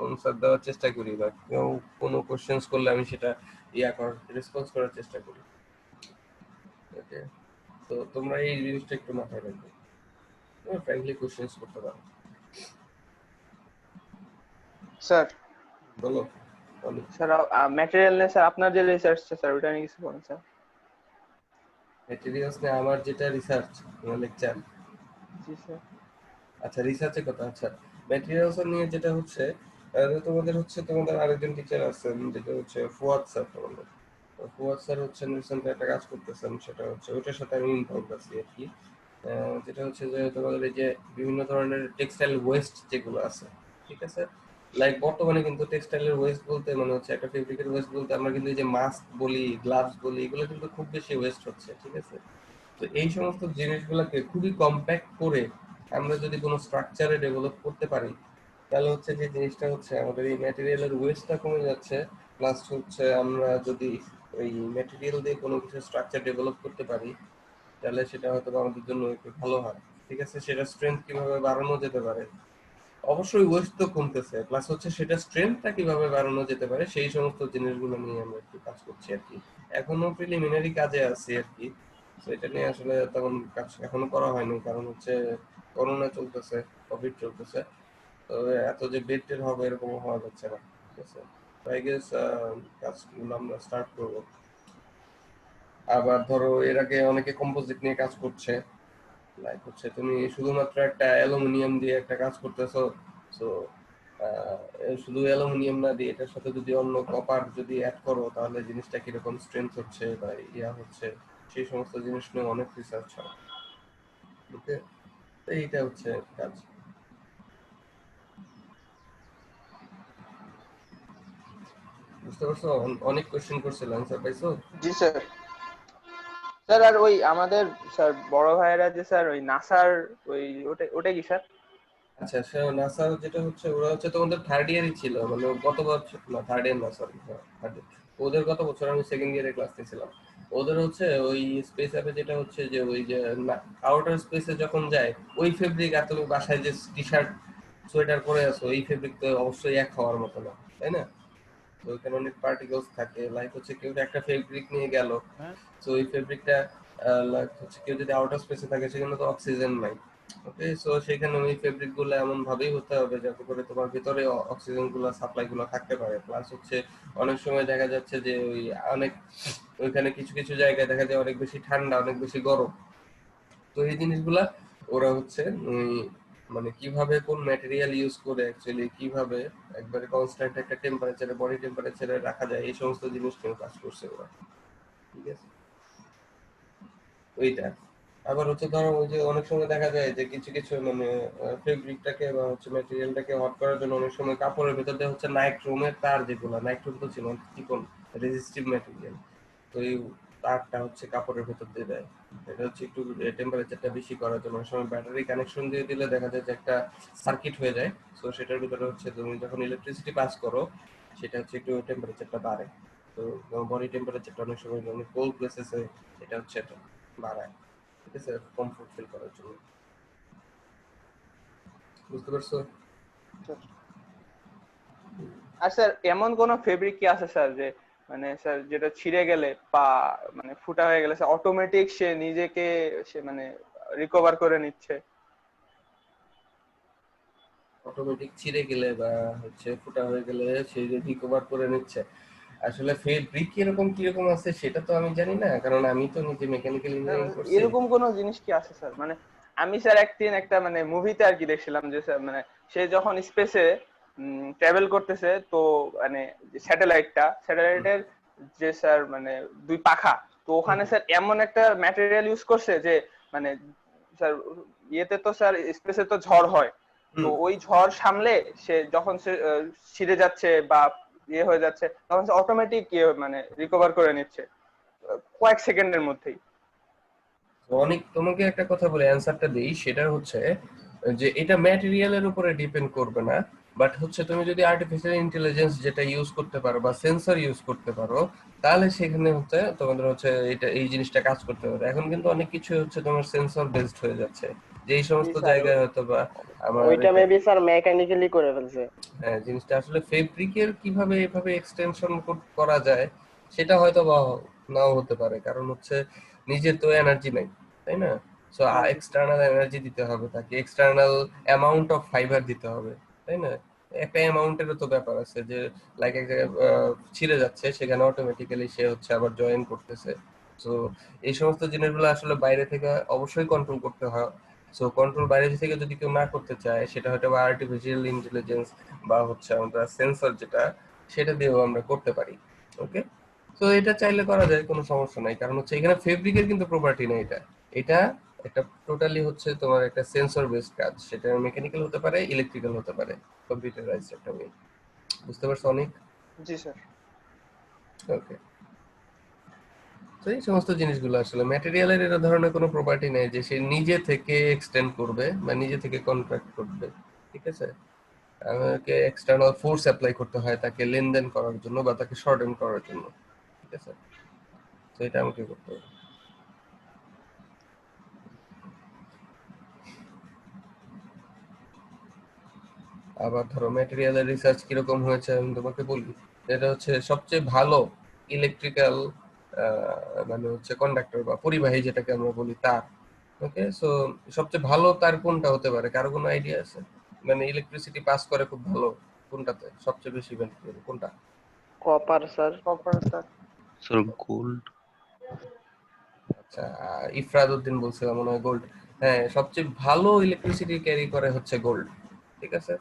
আনসার দেওয়ার চেষ্টা করি, বা কেউ কোনো কোশ্চেন্স করলে আমি সেটা রেসপন্স করার চেষ্টা করি, ওকে? তো তোমরা এই জিনিসটা একটু মাথায় রাখবে, তোমরা ফ্র্যাঙ্কলি কোশ্চেন্স করতে পারো। স্যার বলো বলো। স্যার ম্যাটেরিয়াল নিয়ে স্যার আপনার যে রিসার্চ স্যার ওটা নিয়ে কিছু বলুন স্যার। ম্যাটেরিয়ালস নিয়ে আমার যেটা রিসার্চ, লেকচার। জি স্যার। আচ্ছা, রিসার্চের কথা। আচ্ছা, ম্যাটেরিয়ালস নিয়ে যেটা হচ্ছে, তোমাদের আরেকজন টিচার আছেন, যেটা হচ্ছে ফুয়াদ স্যার। তোমাদের তো ফুয়াদ স্যার হচ্ছেন রিসেন্টলি একটা কাজ করতেছেন, সেটা হচ্ছে ওইটার সাথে আমি ইনভলভ আছি আর কি। যেটা হচ্ছে যে তোমাদের এই যে বিভিন্ন ধরনের টেক্সটাইল ওয়েস্ট যেগুলো আছে, ঠিক আছে? লাইক বর্তমানে কিন্তু টেক্সটাইলের ওয়েস্ট বলতে মানে হচ্ছে একটা ফেব্রিকের ওয়েস্ট বলতে আমরা কিন্তু এই যে মাস্ক বলি, গ্লাভস বলি, এগুলো কিন্তু খুব বেশি ওয়েস্ট হচ্ছে, ঠিক আছে? তো এই সমস্ত জিনিসগুলোকে খুবই কম্প্যাক্ট করে আমরা যদি কোনো স্ট্রাকচারে ডেভেলপ করতে পারি, তাহলে হচ্ছে যে জিনিসটা হচ্ছে আমাদের এই ম্যাটেরিয়ালের ওয়েস্টটা কমে যাচ্ছে, প্লাস হচ্ছে আমরা যদি ওই ম্যাটেরিয়াল দিয়ে কোনো কিছু স্ট্রাকচার ডেভেলপ করতে পারি, তাহলে সেটা হয়তো আমাদের জন্য একটু ভালো হয়, ঠিক আছে? সেটা স্ট্রেংথ কিভাবে বাড়ানো যেতে পারে, অবশ্যই ওয়েস্ট তো কমতেছে, প্লাস হচ্ছে সেটা স্ট্রেংথটা কিভাবে বাড়ানো যেতে পারে সেই সমস্ত জিনিসগুলো নিয়ে আমরা একটু কাজ করছি আর কি। এখনো প্রিলিমিনারি কাজে আছি আর কি। তো এটা নিয়ে আসলে তেমন কাজ এখনো করা হয়নি, কারণ হচ্ছে করোনা চলতেছে, কোভিড চলতেছে। তো এত যে বেড টেড হবে এরকম হওয়া যাচ্ছে না, ঠিক আছে। তো আই গেস কাজগুলো আমরা স্টার্ট করবো। আবার ধরো এর আগে অনেকে কম্পোজিট নিয়ে কাজ করছে, লাইক হচ্ছে তুমি শুধুমাত্র একটা অ্যালুমিনিয়াম দিয়ে একটা কাজ করতেছো। সো শুধু অ্যালুমিনিয়াম না দিয়ে এটার সাথে যদি অন্য কপার যদি অ্যাড করো তাহলে জিনিসটা কিরকম স্ট্রেংথ হচ্ছে বা ইয়া হচ্ছে, সেই সমস্ত জিনিস নিয়ে অনেক রিসার্চ হয়। ওকে, এইটা হচ্ছে কাজ। বুঝতে পারছো? অনেক কোশ্চেন করছিল, অ্যান্সার পাইছো? জি স্যার। স্যার আর ওই আমাদের স্যার বড় ভাইয়েরা যে স্যার ওই নাসার ওই ওটা কি স্যার? আচ্ছা, নাসা যেটা হচ্ছে ওরা হচ্ছে তোমাদের থার্ড ইয়ারই ছিল, মানে গত বছর না, থার্ড ইয়ার না, সরি, থার্ড ইয়ার। ওদের গত বছর আমি সেকেন্ড ইয়ারে ক্লাস নিয়েছিলাম। ওদের হচ্ছে ওই স্পেস অ্যাপে যেটা হচ্ছে যে ওই যে আউটার স্পেসে যখন যায় ওই ফেব্রিক আর তুমি বাসায় যে টি শার্ট সোয়েটার পরে আছো এই ফেব্রিক তো অবশ্যই এক হওয়ার মতো না, তাই না? তো ওইখানে অনেক পার্টিকেলস থাকে, লাইক হচ্ছে কেউ একটা ফেব্রিক নিয়ে গেল, তো ওই ফেব্রিকটা লাইক হচ্ছে কেউ যদি আউটার স্পেসে থাকে সেখানে তো অক্সিজেন নাই। ওকে, সো সেখানে ওই ফেব্রিক গুলো এমন ভাবেই হতে হবে যাতে করে তোমার ভিতরে অক্সিজেন গুলো সাপ্লাই গুলো থাকতে পারে। প্লাস হচ্ছে অনেক সময় দেখা যাচ্ছে যে ওই অনেক ওইখানে কিছু কিছু জায়গায় দেখা যায় অনেক বেশি ঠান্ডা, অনেক বেশি গরম। তো এই জিনিসগুলা ওরা হচ্ছে মানে কিভাবে কোন ম্যাটেরিয়াল ইউজ করে অ্যাকচুয়ালি কিভাবে একবারে কনস্ট্যান্ট একটা টেম্পারেচারে বডি টেম্পারেচারে রাখা যায় এই সমস্ত জিনিস নিয়ে কাজ করছে ওরা, ঠিক আছে। ওইটা আবার হচ্ছে ধরো ওই যে অনেক সময় দেখা যায় যে কিছু কিছু মানে ফেব্রিকটাকে বা হচ্ছে ম্যাটেরিয়ালটাকে হট করার জন্য অনেক সময় কাপড়ের ভেতর দিয়ে হচ্ছে নাইট্রোমের তার, যেগুলো নাইট্রোম তো ছিল চিকন রেজিস্টিভ ম্যাটেরিয়াল। তো এই তারটা হচ্ছে কাপড়ের ভেতর দিয়ে দেয়, এটা হচ্ছে একটু টেম্পারেচারটা বেশি করার জন্য। অনেক সময় ব্যাটারি কানেকশন দিয়ে দিলে দেখা যায় যে একটা সার্কিট হয়ে যায়। তো সেটার ভিতরে হচ্ছে তুমি যখন ইলেকট্রিসিটি পাস করো সেটা হচ্ছে একটু টেম্পারেচারটা বাড়ে। তো বডি টেম্পারেচারটা অনেক সময় অনেক কোল্ড প্লেসেসে এটা হচ্ছে এটা বাড়ায়, ঠিক আছে, কমফোর্ট ফিল করার জন্য। বুঝতে পারছো? আর স্যার এমন কোন ফেব্রিক কি আছে স্যার যে মানে স্যার যেটা ছিঁড়ে গেলে বা মানে ফুটা হয়ে গেলে স্যার অটোমেটিক সে নিজেকে সে মানে রিকভার করে নিচ্ছে? অটোমেটিক ছিঁড়ে গেলে বা হচ্ছে ফুটা হয়ে গেলে সে যে রিকভার করে নিচ্ছে, আসলে ফেব্রিক কিরকম কিরকম আছে সেটা তো আমি জানি না, কারণ আমি তো নিজে মেকানিক্যাল ইঞ্জিনিয়ারিং করছি। এরকম কোন জিনিস কি আছে স্যার? মানে আমি স্যার একদিন একটা মানে মুভিতে আর কি দেখছিলাম যে স্যার মানে সে যখন স্পেসে ট্রাভেল করতেছে তো মানে স্যাটেলাইটের যে স্যার মানে দুই পাখা, তো ওখানে স্যার এমন একটা ম্যাটেরিয়াল ইউজ করছে যে মানে স্যার ইয়েতে তো স্যার স্পেসে তো ঝড় হয়, তো হুম। ওই ঝড় সামলে সে যখন সে ছিঁড়ে যাচ্ছে বা ইয়ে হয়ে যাচ্ছে তখন সে অটোমেটিক মানে রিকভার করে নিচ্ছে কয়েক সেকেন্ডের মধ্যেই। তো অনেক তোমাকে একটা কথা বলে অ্যান্সারটা দেই, সেটা হচ্ছে যে এটা ম্যাটেরিয়ালের উপরে ডিপেন্ড করবে না, বাট হচ্ছে তুমি যদি আর্টিফিশিয়াল ইন্টেলিজেন্স যেটা ইউজ করতে পারো বা সেন্সর ইউজ করতে পারো তাহলে সেখানে হচ্ছে তোমাদের হচ্ছে এটা এই জিনিসটা কাজ করতে পারে। এখন কিন্তু অনেক কিছু হচ্ছে তোমার সেন্সর বেসড হয়ে যাচ্ছে, যে এই জি সমস্ত স্যার, জায়গায় হয়তো বা আমার ওইটা এটা মেবি স্যার মেকানিক্যালি করে ফেলছে। হ্যাঁ, জিনিসটা আসলে ফেব্রিকের কিভাবে এভাবে এক্সটেনশন করা যায় সেটা হয়তো বা নাও হতে পারে, কারণ হচ্ছে নিজের তো এনার্জি নাই, তাই না? সো এক্সটার্নাল এনার্জি দিতে হবে তাকে, এক্সটার্নাল অ্যামাউন্ট অফ ফাইবার দিতে হবে, তাই না? একটা অ্যামাউন্টেরও তো ব্যাপার আছে যে লাইক এক জায়গায় ছিঁড়ে যাচ্ছে সেখানে অটোমেটিক্যালি সে হচ্ছে আবার জয়েন করতেছে। সো এই সমস্ত জিনিসগুলো আসলে বাইরে থেকে অবশ্যই কন্ট্রোল করতে হয়। সো কন্ট্রোল বাইরে থেকে যদি কেউ না করতে চায় সেটা হয়তো বা আর্টিফিশিয়াল ইন্টেলিজেন্স বা হচ্ছে আমরা সেন্সর যেটা সেটা দিয়েও আমরা করতে পারি। ওকে, তো এটা চাইলে করা যায়, কোনো সমস্যা নাই, কারণ হচ্ছে এখানে ফেব্রিকের কিন্তু প্রপার্টি না, এটা এটা একটা টোটালি হচ্ছে তোমার একটা সেন্সর বেসড কাজ, সেটা মেকানিক্যাল হতে পারে, ইলেকট্রিক্যাল হতে পারে, কম্পিউটারাইজড একটা ওয়ে। বুঝতে পারছো অনেক? জি স্যার। ওকে, তো এই সমস্ত জিনিসগুলো আসলে ম্যাটেরিয়ালের এর ধরনের কোনো প্রপার্টি নেই যে সে নিজে থেকে এক্সটেন্ড করবে বা নিজে থেকে কন্ট্রাক্ট করবে, ঠিক আছে। আমাকে এক্সটার্নাল ফোর্স অ্যাপ্লাই করতে হয় তাকে লেনদেন করার জন্য বা তাকে শর্টেন করার জন্য, ঠিক আছে। তো এটা আমাকে করতে হবে। আবার ধরো ম্যাটেরিয়ালের রিসার্চ কিরকম হয়েছে আমি তোমাকে বলি। এটা হচ্ছে সবচেয়ে ভালো ইলেকট্রিক্যাল মানে হচ্ছে কন্ডাক্টর বা পরিবাহী যেটাকে আমরা বলি তার। ওকে, সো সবচেয়ে ভালো তার কোনটা হতে পারে, কারো কোনো আইডিয়া আছে? মানে ইলেকট্রিসিটি পাস করে খুব ভালো কোনটাতে সবচেয়ে বেশি ভ্যালু কোনটা? Copper sir. Sir gold. আচ্ছা, ইফরাদ উদ্দিন বলছিলাম মনে হয় গোল্ড। হ্যাঁ, সবচেয়ে ভালো ইলেকট্রিসিটি ক্যারি করে হচ্ছে গোল্ড। ঠিক আছে,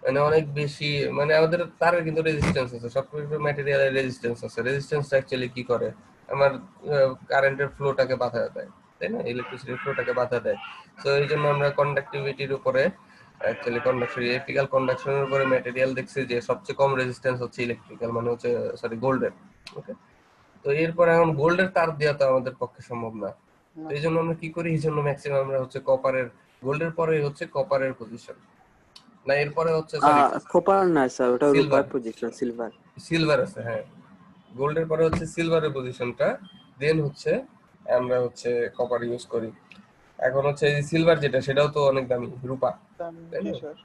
মানে অনেক বেশি, মানে আমাদের তারের কিন্তু রেজিস্ট্যান্স আছে, সবকিছু ম্যাটেরিয়ালের রেজিস্ট্যান্স আছে। রেজিস্ট্যান্সটা অ্যাকচুয়ালি কি করে, আমার কারেন্টের ফ্লোটাকে বাধা দেয়, তাই না? ইলেকট্রিসিটির ফ্লোটাকে বাধা দেয়। তো এই জন্য আমরা কন্ডাক্টিভিটির উপরে অ্যাকচুয়ালি কন্ডাকশন, ইলেকট্রিক্যাল কন্ডাকশনের উপরে ম্যাটেরিয়াল দেখছি যে সবচেয়ে কম রেজিস্ট্যান্স হচ্ছে ইলেকট্রিক্যাল, মানে হচ্ছে সরি গোল্ডের। ওকে, তো এরপর এখন গোল্ডের তার দেওয়া তো আমাদের পক্ষে সম্ভব না, তো এই জন্য আমরা কি করি, এই জন্য ম্যাক্সিমাম আমরা হচ্ছে কপারের, গোল্ডের পরে হচ্ছে কপারের পজিশন, না এরপরে হচ্ছে সরি কপার না স্যার, ওটা সিলভার। রূপার পজিশন, সিলভার। সিলভার আছে, হ্যাঁ, গোল্ডের পরে হচ্ছে সিলভারের পজিশনটা, দেন হচ্ছে আমরা হচ্ছে কপার ইউজ করি। এখন হচ্ছে এই সিলভার যেটা, সেটাও তো অনেক দামি, রূপা, তাই জি না? স্যার।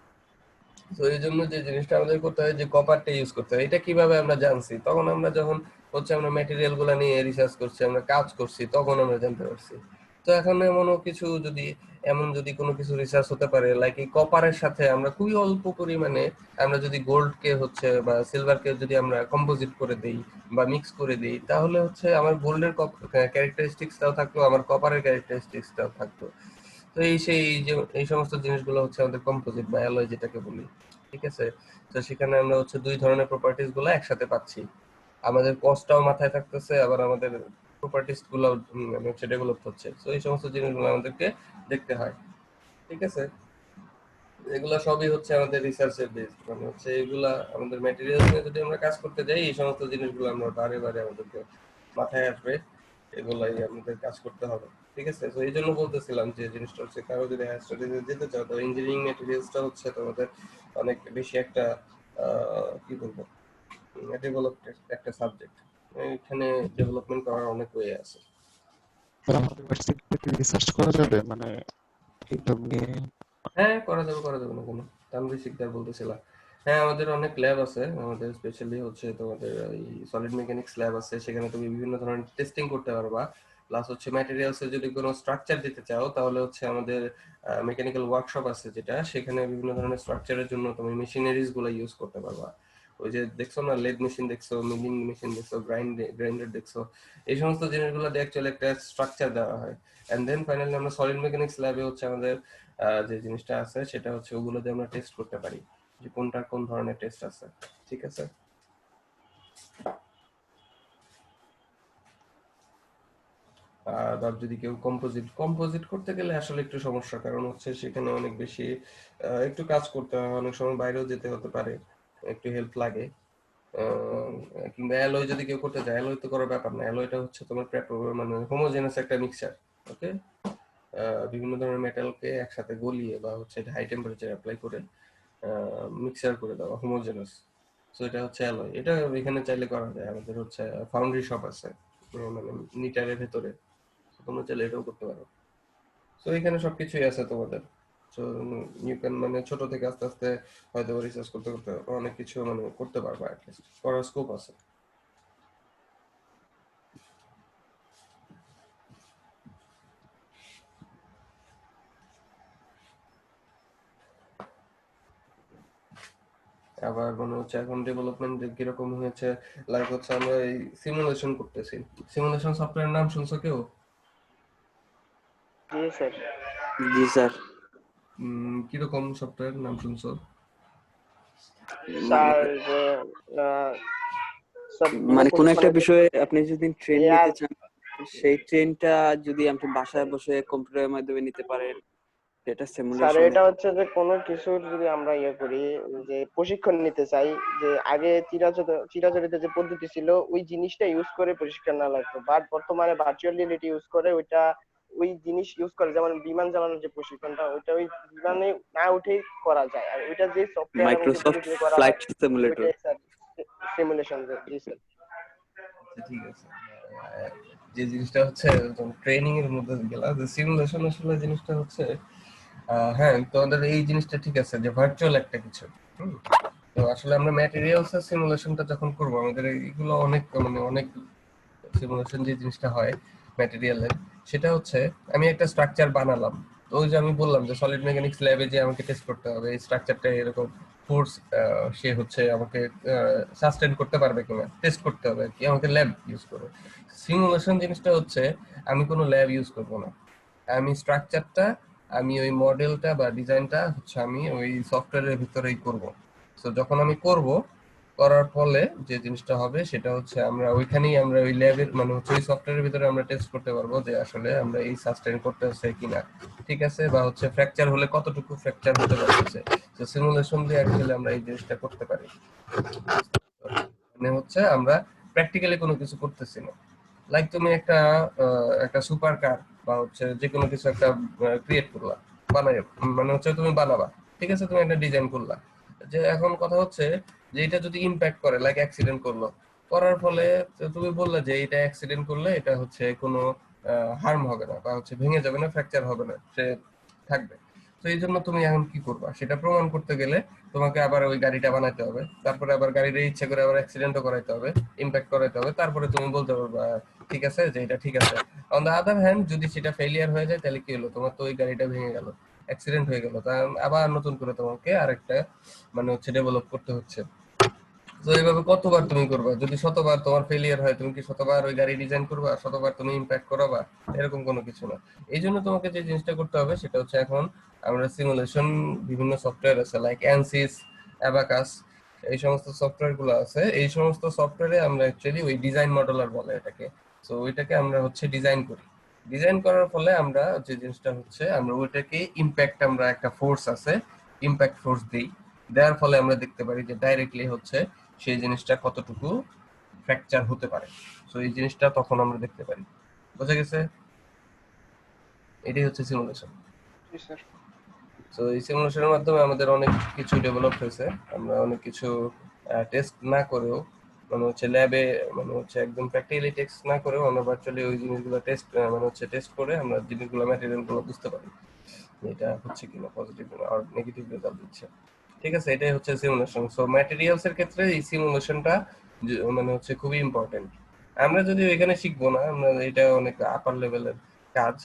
তো এই জন্য যে জিনিসটা আমাদের করতে হয় যে কপারটা ইউজ করতে হয়। এটা কিভাবে আমরা জানছি, তখন আমরা যখন হচ্ছে আমরা ম্যাটেরিয়াল গুলা নিয়ে রিসার্চ করছি, আমরা কাজ করছি, তখন আমরা জানতে পারছি। তো এখন এমন যদি কোনো কিছু রিসার্চ হতে পারে লাইক এই কপারের সাথে আমরা খুবই অল্প পরিমাণে আমরা যদি গোল্ডকে হচ্ছে বা সিলভারকে যদি আমরা কম্পোজিট করে দেই বা মিক্স করে দেই, তাহলে হচ্ছে আমার গোল্ডের ক্যারেক্টারিস্টিক্সটাও থাকলো, আমার কপারের ক্যারেক্টারিস্টিক্সটাও থাকতো। তো এই সমস্ত জিনিসগুলো হচ্ছে আমাদের কম্পোজিট বা অ্যালয় যেটাকে বলি। ঠিক আছে, তো সেখানে আমরা হচ্ছে দুই ধরনের প্রপার্টিজ গুলো একসাথে পাচ্ছি, আমাদের কস্টটাও মাথায় থাকতেছে, আবার আমাদের প্রপার্টিজ গুলো হচ্ছে ডেভেলপ হচ্ছে। তো এই সমস্ত জিনিসগুলো আমাদেরকে দেখতে হয়। ঠিক আছে, এগুলা সবই হচ্ছে আমাদের রিসার্চের বেস, মানে হচ্ছে এগুলা আমাদের ম্যাটেরিয়াল নিয়ে যদি আমরা কাজ করতে যাই, এই সমস্ত জিনিসগুলো আমরা বারে বারে আমাদেরকে মাথায় আসবে, এগুলাই আমাদের কাজ করতে হবে। ঠিক আছে, তো এই জন্য বলতেছিলাম যে জিনিসটা হচ্ছে কারো যদি হায়ার স্টাডিজে যেতে চাও, তো ইঞ্জিনিয়ারিং ম্যাটেরিয়ালসটা হচ্ছে তোমাদের অনেক বেশি একটা কি বলবো, ডেভেলপড একটা সাবজেক্ট। এখানে ডেভেলপমেন্ট করার অনেক ওয়ে আছে। স্যার আমাদের ওয়েবসাইটে কি রিসার্চ করা যাবে মানে এইসব নিয়ে? হ্যাঁ, করা যাবে না কোনো। তানভীর শিকদার বলতেছিলাম, হ্যাঁ আমাদের অনেক ল্যাব আছে, আমাদের স্পেশালি হচ্ছে তোমাদের এই সলিড মেকানিক্স ল্যাব আছে, সেখানে তুমি বিভিন্ন ধরনের টেস্টিং করতে পারবা। প্লাস হচ্ছে ম্যাটেরিয়ালসের যদি কোনো স্ট্রাকচার দিতে চাও, তাহলে হচ্ছে আমাদের মেকানিক্যাল ওয়ার্কশপ আছে, যেটা সেখানে বিভিন্ন ধরনের স্ট্রাকচারের জন্য তুমি মেশিনারিজ গুলো ইউজ করতে পারবা। ওই যে দেখছো না, লেদ মেশিন দেখছো, মিলিং মেশিন দেখছো, গ্রাইন্ডার দেখছো, এই সমস্ত জিনিসগুলো দিয়ে অ্যাকচুয়ালি একটা স্ট্রাকচার দেওয়া হয়। এন্ড দেন ফাইনালি আমরা সলিড মেকানিক্স ল্যাবে হচ্ছে আমাদের যে জিনিসটা আছে সেটা হচ্ছে ওগুলো দিয়ে আমরা টেস্ট করতে পারি যে কোনটার কোন ধরনের টেস্ট আছে। ঠিক আছে, আর যদি কেউ কম্পোজিট করতে গেলে আসলে একটু সমস্যা, কারণ হচ্ছে সেখানে অনেক বেশি একটু কাজ করতে হয়, অনেক সময় বাইরেও যেতে হতে পারে, একটু হেল্প লাগে। আহ, কিংবা অ্যালয় যদি কেউ করতে চায়, অ্যালয় তো করার ব্যাপার না, অ্যালয়টা হচ্ছে তোমার মানে হোমোজেনাস একটা মিক্সচার। ওকে, বিভিন্ন ধরনের মেটালকে একসাথে গলিয়ে বা হচ্ছে হাই টেম্পারেচার অ্যাপ্লাই করে মিক্সার করে দেওয়া হোমোজেনাস। সো এটা হচ্ছে অ্যালয়, এটা এখানে চাইলে করা যায়, আমাদের হচ্ছে ফাউন্ড্রি শপ আছে মানে নিটারের ভেতরে, তোমরা চাইলে এটাও করতে পারো। সো এখানে সবকিছুই আছে তোমাদের। সো ইউ ক্যান মানে ছোট থেকে আস্তে আস্তে হয়তো রিসার্চ করতে করতে অনেক কিছু মানে করতে পারবা, অ্যাটলিস্ট করার স্কোপ আছে। আবার মনে হচ্ছে এখন ডেভেলপমেন্ট কিরকম হয়েছে, লাইক হচ্ছে আমরা এই সিমুলেশন করতেছি। সিমুলেশন সফটওয়্যারের নাম শুনছো কেউ? জি স্যার। জি স্যার। কিরকম সফটওয়্যার নাম শুনছো? মানে স্যার যে আহ, স্যার মানে কোন একটা মানে বিষয়ে আপনি যদি ট্রেন এআর নিতে চান, সেই ট্রেনটা যদি আপনি বাসায় বসে কম্পিউটারের মাধ্যমে নিতে পারেন, সেটা স্যার সিমুলেশন। এটা হচ্ছে যে কোনো কিছুর যদি আমরা করি, যে প্রশিক্ষণ নিতে চাই, যে আগে চিরাচরিত যে পদ্ধতি ছিল ওই জিনিসটা ইউজ করে প্রশিক্ষণ না লাগতো, বাট বর্তমানে ভার্চুয়াল রিয়েলিটি ইউজ করে ওই জিনিস ইউজ করে, যেমন বিমান চালানোর যে প্রশিক্ষণটা ওইটা ওই বিমানে না উঠেই করা যায়, আর ওইটা যে সফটওয়্যার এবং যে মাইক্রোসফট পদ্ধতি করা ফ্লাইট হয় সিমুলেটর। ওইটাই স্যার সিমুলেশন। জি স্যার। আচ্ছা, ঠিক আছে। যে জিনিসটা হচ্ছে ট্রেনিং এর মধ্যে গেলাম, যে সিমুলেশন আসলে জিনিসটা হচ্ছে হ্যাঁ, তোমাদের এই জিনিসটা ঠিক আছে যে ভার্চুয়াল একটা কিছু। হুম। তো আসলে আমরা ম্যাটেরিয়ালস এর সিমুলেশনটা যখন করব আমাদের এইগুলো অনেক মানে অনেক সিমুলেশন যে জিনিসটা হয় ম্যাটেরিয়ালের, সেটা হচ্ছে আমি একটা স্ট্রাকচার বানালাম। তো ওই যে আমি বললাম যে সলিড মেকানিক্স ল্যাবে যে আমাকে টেস্ট করতে হবে এই স্ট্রাকচারটা এরকম ফোর্স সে হচ্ছে আমাকে সাস্টেন করতে পারবে কিনা টেস্ট করতে হবে আর কি, আমাকে ল্যাব ইউজ করে। সিমুলেশন জিনিসটা হচ্ছে আমি কোনো ল্যাব ইউজ করব না, আমি স্ট্রাকচারটা আমি ওই মডেলটা বা ডিজাইনটা হচ্ছে আমি ওই সফটওয়্যারের ভিতরেই করব। তো যখন আমি করব, করার ফলে যে জিনিসটা হবে সেটা হচ্ছে আমরা ওইখানেই আমরা ওই ল্যাবের মানে হচ্ছে ওই সফটওয়্যারের ভিতরে আমরা টেস্ট করতে পারবো যে আসলে আমরা এই সাস্টেন করতে হচ্ছে কিনা, ঠিক আছে, বা হচ্ছে ফ্র্যাকচার হলে কতটুকু ফ্র্যাকচার হতে পারছে। তো সিমুলেশন দিয়ে অ্যাকচুয়ালি আমরা এই জিনিসটা করতে পারি। মানে হচ্ছে আমরা প্র্যাকটিক্যালি কোনো কিছু করতেছি না। লাইক তুমি একটা একটা সুপার কার বা হচ্ছে যে কোনো কিছু একটা ক্রিয়েট করলা, বানাই মানে হচ্ছে তুমি বানাবা, ঠিক আছে, তুমি একটা ডিজাইন করলা। যে এখন কথা হচ্ছে যে এটা যদি ইমপ্যাক্ট করে লাইক অ্যাক্সিডেন্ট করলো, করার ফলে তো তুমি বললে যে এটা অ্যাক্সিডেন্ট করলে এটা হচ্ছে কোনো হার্ম হবে না বা হচ্ছে ভেঙে যাবে না, ফ্র্যাকচার হবে না, সে থাকবে। তো এই জন্য তুমি এখন কি করবা সেটা প্রমাণ করতে গেলে তোমাকে আবার ওই গাড়িটা বানাতে হবে, তারপরে আবার গাড়ির ইচ্ছা করে আবার অ্যাক্সিডেন্টও করাইতে হবে, ইমপ্যাক্ট করাইতে হবে, তারপরে তুমি বলতে পারবা ঠিক আছে যে এটা ঠিক আছে। অন দা আদার হ্যান্ড যদি সেটা ফেলিয়ার হয়ে যায় তাহলে কি হলো, তোমার তো ওই গাড়িটা ভেঙে গেল, অ্যাক্সিডেন্ট হয়ে গেল, তা আবার নতুন করে তোমাকে আরেকটা মানে হচ্ছে ডেভেলপ করতে হচ্ছে। তো এইভাবে কতবার তুমি করবা, যদি শতবার তোমার ফেলিয়ার হয় তুমি কি শতবার ওই গাড়ি ডিজাইন করবা, শতবার তুমি ইমপ্যাক্ট করাবা? এরকম কোনো কিছু না। এই জন্য তোমাকে যে জিনিসটা করতে হবে সেটা হচ্ছে এখন আমরা সিমুলেশন বিভিন্ন সফটওয়্যার আছে লাইক অ্যানসিস, অ্যাবাকাস, এই সমস্ত সফটওয়্যার গুলো আছে, এই সমস্ত সফটওয়্যারে আমরা অ্যাকচুয়ালি ওই ডিজাইন মডেলার বলে এটাকে। তো ওইটাকে আমরা হচ্ছে ডিজাইন করি, ডিজাইন করার ফলে আমরা যে জিনিসটা হচ্ছে আমরা ওইটাকে ইমপ্যাক্ট, আমরা একটা ফোর্স আছে ইমপ্যাক্ট ফোর্স দিই, দেওয়ার ফলে আমরা দেখতে পারি যে ডাইরেক্টলি হচ্ছে সেই জিনিসটা কতটুকু ফ্র্যাকচার হতে পারে। তো এই জিনিসটা তখন আমরা দেখতে পারি। বুঝা গেছে? এটাই হচ্ছে সিমুলেশন। জি স্যার। তো এই সিমুলেশনের মাধ্যমে আমাদের অনেক কিছু ডেভেলপ হয়েছে, আমরা অনেক কিছু টেস্ট না করেও মানে হচ্ছে ল্যাবে মানে হচ্ছে একদম প্র্যাকটিক্যালি টেস্ট না করেও আমরা ভার্চুয়ালি ওই জিনিসগুলো টেস্ট মানে হচ্ছে টেস্ট করে আমরা জিনিসগুলো ম্যাটেরিয়াল গুলো বুঝতে পারি এটা হচ্ছে কিনা পজিটিভ আর নেগেটিভ রেজাল্ট দিচ্ছে। ঠিক আছে, এটাই হচ্ছে সিমুলেশন। সো ম্যাটেরিয়ালস এর ক্ষেত্রে এই সিমুলেশনটা মানে হচ্ছে খুবই ইম্পর্টেন্ট। আমরা যদি এখানে শিখবো না, আমরা এটা অনেক আপার লেভেলের কাজ।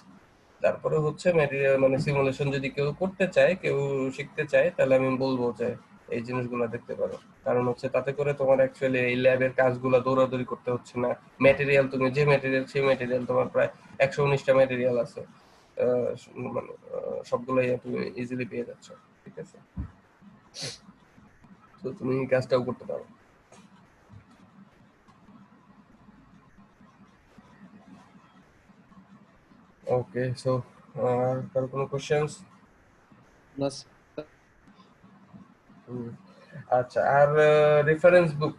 তারপরে হচ্ছে ম্যাটেরিয়াল মানে সিমুলেশন যদি কেউ করতে চায়, কেউ শিখতে চায়, তাহলে আমি বলবো যে এই জিনিসগুলো দেখতে পারো। কারণ হচ্ছে তাতে করে তোমার অ্যাকচুয়ালি এই ল্যাবের কাজগুলো দৌড়াদৌড়ি করতে হচ্ছে না। ম্যাটেরিয়াল তুমি যে ম্যাটেরিয়াল সেই ম্যাটেরিয়াল তোমার প্রায় 119টা ম্যাটেরিয়াল আছে, মানে সবগুলোই তুমি ইজিলি পেয়ে যাচ্ছ। ঠিক আছে, তো তুমি এই কাজটাও করতে পারো। ওকে, সো কারো কোনো কোশ্চেন্স? না আচ্ছা, আর রেফারেন্স বুক,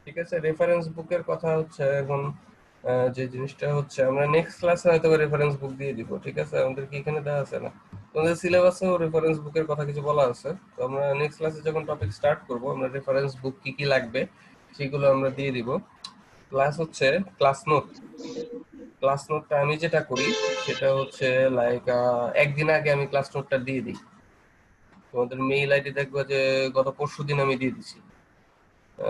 ঠিক আছে, রেফারেন্স বুকের কথা হচ্ছে এখন যে জিনিসটা হচ্ছে আমরা নেক্সট ক্লাসে হয়তো রেফারেন্স বুক দিয়ে দিব, ঠিক আছে, আমাদের কি এখানে দেওয়া আছে না, তোমাদের সিলেবাসেও রেফারেন্স বুকের কথা কিছু বলা আছে। তো আমরা নেক্সট ক্লাসে যখন টপিক স্টার্ট করব আমরা রেফারেন্স বুক কি কি লাগবে সেগুলো আমরা দিয়ে দিব। প্লাস হচ্ছে ক্লাস নোট, ক্লাস নোটটা আমি যেটা করি সেটা হচ্ছে লাইক একদিন আগে আমি ক্লাস নোটটা দিয়ে দিই। তোমাদের মেইল আইডি দেখবো যে গত পরশুদিন আমি দিয়ে দিছি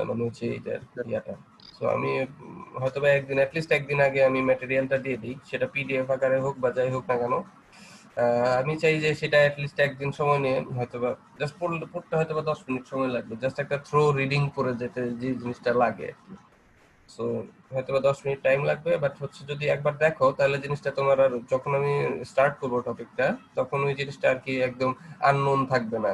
মানে হচ্ছে এইটার ইয়াটা। তো আমি হয়তো বা একদিন অ্যাটলিস্ট একদিন আগে আমি ম্যাটেরিয়ালটা দিয়ে দিই, সেটা পিডিএফ আকারে হোক বা যাই হোক না কেন। আমি চাই যে সেটা অ্যাটলিস্ট একদিন সময় নিয়ে হয়তো বা জাস্ট পড়তে হয়তো বা 10 মিনিট সময় লাগবে, জাস্ট একটা থ্রো রিডিং করে যেতে যে জিনিসটা লাগে। সো হয়তো বা 10 মিনিট টাইম লাগবে, বাট হচ্ছে যদি একবার দেখো তাহলে জিনিসটা তোমার আর যখন আমি স্টার্ট করবো টপিকটা তখন ওই জিনিসটা আর কি একদম আননোন থাকবে না।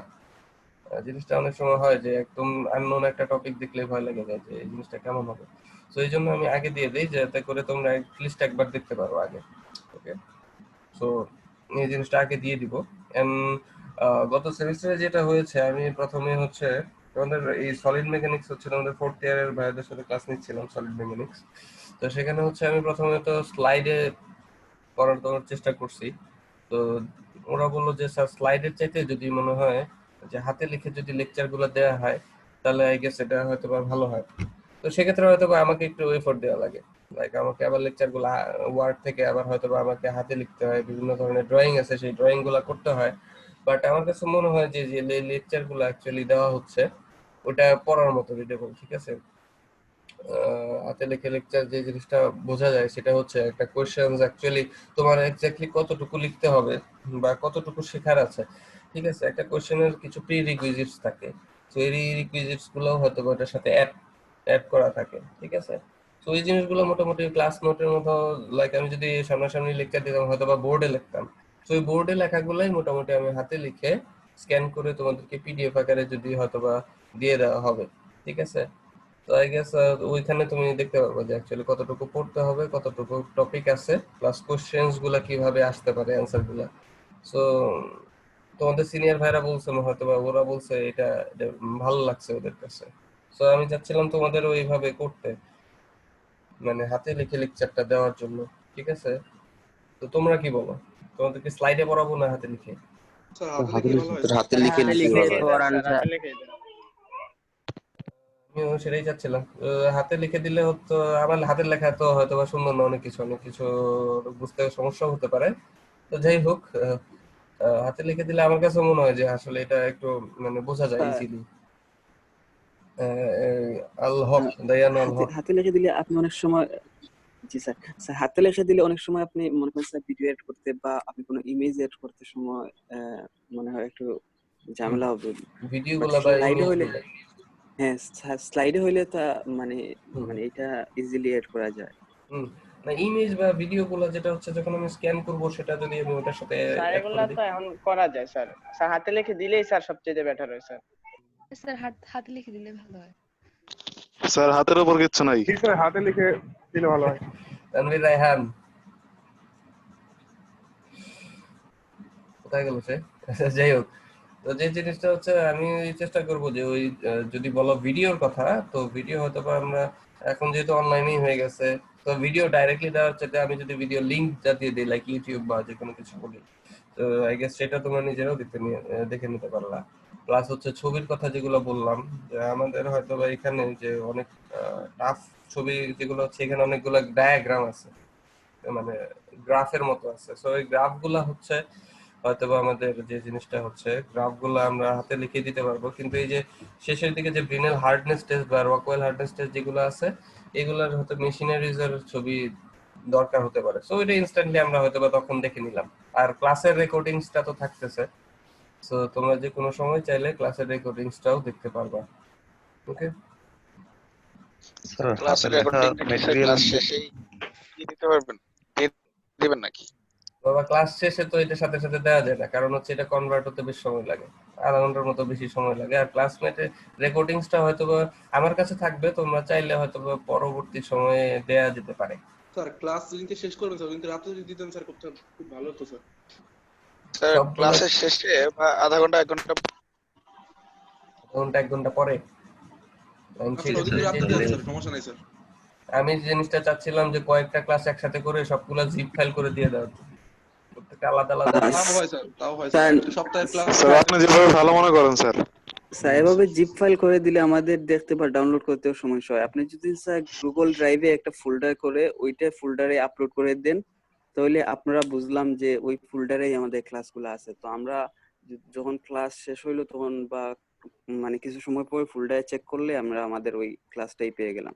জিনিসটা অনেক সময় হয় যে একদম আননোন একটা টপিক দেখলে ভয় লেগে যায় যে এই জিনিসটা কেমন হবে। তো এই জন্য আমি আগে দিয়ে দিই যাতে করে তোমরা লিস্ট একবার দেখতে পারো আগে। ওকে, সো এই জিনিসটা আগে দিয়ে দিব। এন্ড গত সেমিস্টারে যেটা হয়েছে আমি প্রথমে হচ্ছে তোমাদের এই সলিড মেকানিক্স হচ্ছে তোমাদের 4th ইয়ারের ভাইদের সাথে ক্লাস নিচ্ছিলাম সলিড মেকানিক্স। তো সেখানে হচ্ছে আমি প্রথমে তো স্লাইডে করার চেষ্টা করছি। তো ওরা বললো যে স্যার স্লাইডের চাইতে যদি মনে হয় যে হাতে লিখে যদি লেকচার গুলো দেওয়া হয় তাহলে আই গেস এটা হয়তো বা ভালো হয়। তো সেক্ষেত্রে হয়তো বা আমাকে একটু এফোর্ট দেওয়া লাগে, লাইক আমাকে আবার লেকচার গুলো ওয়ার্ড থেকে আবার হয়তো বা আমাকে হাতে লিখতে হয়, বিভিন্ন ধরনের ড্রয়িং আছে সেই ড্রয়িং গুলো করতে হয়। বাট আমার কাছে মনে হয় যে যে লেকচার গুলো অ্যাকচুয়ালি দেওয়া হচ্ছে ওটা পড়ার মতো রিডেবল, ঠিক আছে। হাতে লেখে লেকচার যে জিনিসটা বোঝা যায় সেটা হচ্ছে একটা কোশ্চেন অ্যাকচুয়ালি তোমার এক্স্যাক্টলি কতটুকু লিখতে হবে বা কতটুকু শেখার আছে, ঠিক আছে। একটা কোশ্চেনের কিছু প্রি রিকুইজিটস থাকে, তো এই রিকুইজিটস গুলো হয়তো বা ওটার সাথে অ্যাড করা থাকে, ঠিক আছে। তো এই জিনিসগুলো মোটামুটি ক্লাস নোটের মতো, লাইক আমি যদি সামনাসামনি লেকচার দিতাম হয়তো বা বোর্ডে লিখতাম, তো ওই বোর্ডে লেখাগুলোই মোটামুটি আমি হাতে লিখে স্ক্যান করে তোমাদেরকে পিডিএফ আকারে যদি হয়তো বা দিয়ে দেওয়া হবে, ঠিক আছে। তো আই গেস ওইখানে তুমি দেখতে পারবে যে অ্যাকচুয়ালি কতটুকু পড়তে হবে, কতটুকু টপিক আছে, প্লাস কোশ্চেন্স গুলা কিভাবে আসতে পারে, অ্যান্সার গুলা। সো তোমাদের সিনিয়র ভাইরা বলছে হয়তো বা ওরা বলছে এটা ভালো লাগছে ওদের কাছে। সো আমি চাচ্ছিলাম তোমাদের ওইভাবে করতে, মানে হাতে লিখে লেকচারটা দেওয়ার জন্য, ঠিক আছে। তো তোমরা কি বলো, তোমাদেরকে স্লাইডে পড়াবো না হাতে লিখে? হাতে লিখে হাতে লিখে হাতে দিলে লিখে ভালো দেন হয়। স্যার, হাতে লিখে দেন। আমিও সেটাই চাচ্ছিলাম, হাতে লিখে দিলে হতো। আমার হাতের লেখা তো হয়তো বা সুন্দর না, অনেক কিছু বুঝতে সমস্যা হতে পারে। তো যাই হোক, হাতে লিখে দিলে আমার কাছে মনে হয় যে আসলে এটা একটু মানে বোঝা যায় স্যার, ইজিলি। আল হক, দায়ান আল হাতে হক। হাতে লিখে দিলে আপনি অনেক সময়, জি স্যার, স্যার হাতে লিখে দিলে অনেক সময় আপনি মনে করেন স্যার ভিডিও এড করতে বা আপনি কোনো ইমেজ এড করতে সময় মনে হয় একটু ঝামেলা হবে। ভিডিও বাট গুলা বা স্লাইডে ইমেজ হইলে, গুলা। হ্যাঁ স্লাইডে হইলে তা মানে হুম মানে এটা ইজিলি এড করা যায়। হুম না, ইমেজ বা ভিডিও গুলা যেটা হচ্ছে যখন আমি স্ক্যান করব সেটা যদি আমি ওটার সাথে স্যার অ্যাড এগুলা করে দিই। তো এখন করা যায় স্যার, স্যার হাতে লিখে দিলেই স্যার সবচেয়ে বেটার হয় স্যার। স্যার হাতে লিখে দিলে ভালো হয়। স্যার হাতের উপর কিচ্ছু নাই। হাতে লিখে দিলে ভালো হয়। তানভীর রায়হান কোথায় গেল সে? যাই হোক, তো যে জিনিসটা হচ্ছে আমি চেষ্টা করব যে ওই যদি বলো ভিডিওর কথা, তো ভিডিও হয়তো বা আমরা এখন যেহেতু অনলাইনেই হয়ে গেছে, তো ভিডিও ডাইরেক্টলি দেওয়ার চাইতে আমি যদি ভিডিও লিংক জাতীয় দিই লাইক ইউটিউব বা যে কোনো কিছু বলি, তো আই গেস সেটা তোমরা নিজেরাও দেখে নিতে পারলা। প্লাস হচ্ছে ছবির কথা যেগুলো বললাম, যে আমাদের হয়তো বা এখানে যে অনেক টাফ ছবি যেগুলো হচ্ছে, এখানে অনেকগুলো ডায়াগ্রাম আছে, মানে গ্রাফের মতো আছে। সো এই গ্রাফগুলা হচ্ছে হয়তোবা আমাদের যে জিনিসটা হচ্ছে গ্রাফগুলো আমরা হাতে লিখে দিতে পারবো, কিন্তু এই যে শেষের দিকে যে ব্রিনেল হার্ডনেস টেস্ট বা রকওয়েল হার্ডনেস টেস্ট যেগুলো আছে, এগুলোর হয়তো মেশিনারিজের ছবি দরকার হতে পারে। সো এটা ইনস্ট্যান্টলি আমরা হয়তোবা তখন দেখে নিলাম। আর ক্লাসের রেকর্ডিংসটা তো থাকতেছে, সো তোমরা যে কোনো সময় চাইলে ক্লাসের রেকর্ডিংসটাও দেখতে পারবা। ওকে, স্যার ক্লাসের হাতের লেখা রেকর্ডিংটা কি স্যার ম্যাটেরিয়াল ক্লাস শেষেই দিয়ে দিতে পারবেন, দিয়ে দিবেন নাকি? বাবা ক্লাস শেষে তো এটা সাথে সাথে দেওয়া যায় না, কারণ হচ্ছে এটা কনভার্ট হতে বেশ সময় লাগে, আধা ঘন্টার মতো বেশি সময় লাগে। আর ক্লাসমেটে রেকর্ডিংসটা হয়তো বা আমার কাছে থাকবে, তোমরা চাইলে হয়তো বা পরবর্তী সময়ে দেয়া যেতে পারে। স্যার ক্লাস লিংকে শেষ করবেন স্যার, কিন্তু রাতে যদি দিতেন স্যার খুব ভালো হতো স্যার। স্যার সবগুলো ক্লাসের শেষে বা আধা ঘন্টা 1 ঘন্টা ঘন্টা 1 ঘন্টা পরে আমি আচ্ছা ছেড়ে ওদিকে রাতে দেন স্যার, সমস্যা নাই স্যার। আমি যে জিনিসটা চাচ্ছিলাম যে কয়েকটা ক্লাস একসাথে করে সবগুলা জিপ ফাইল করে দিয়ে দাও, প্রত্যেকটা আলাদা আলাদা তাও হয় স্যার, তাও হয় স্যার, স্যার একটা সপ্তাহের ক্লাস। স্যার আপনি যেভাবে ভালো মনে করেন স্যার। স্যার এভাবে জিপ ফাইল করে দিলে আমাদের দেখতে বা ডাউনলোড করতেও সমস্যা হয়। আপনি যদি স্যার গুগল ড্রাইভে একটা ফোল্ডার করে ওইটা ফোল্ডারে আপলোড করে দেন, তাহলে আপনারা বুঝলাম যে ওই ফোল্ডারেই আমাদের ক্লাসগুলো আছে। তো আমরা যখন ক্লাস শেষ হইলো তখন বা মানে কিছু সময় পরে ফোল্ডারে চেক করলে আমরা আমাদের ওই ক্লাসটাই পেয়ে গেলাম।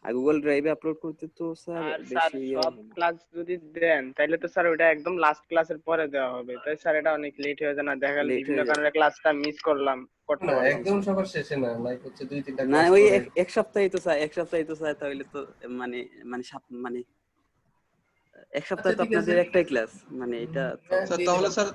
আর গুগল ড্রাইভে আপলোড করতে তো স্যার আর স্যার বেশি সব ক্লাস যদি দেন তাহলে তো স্যার ওটা একদম লাস্ট ক্লাসের পরে দেওয়া হবে, তাই স্যার এটা অনেক লেট হয়ে যায় না, দেখা গেল লেট বিভিন্ন হয়ে যাবে। কারণে ক্লাসটা মিস করলাম, করতে না পারলাম একদম না। সবার শেষে না, লাইক হচ্ছে 2-3টা না ক্লাস ওই করে। এক সপ্তাহে তো স্যার, এক সপ্তাহে তো স্যার তাহলে তো মানে মানে মানে এক আচ্ছা সপ্তাহে তো ঠিক আছে, আপনাদের একটাই ক্লাস, মানে এটা তো হ্যাঁ স্যার দিয়ে তাহলে দিলাম। স্যার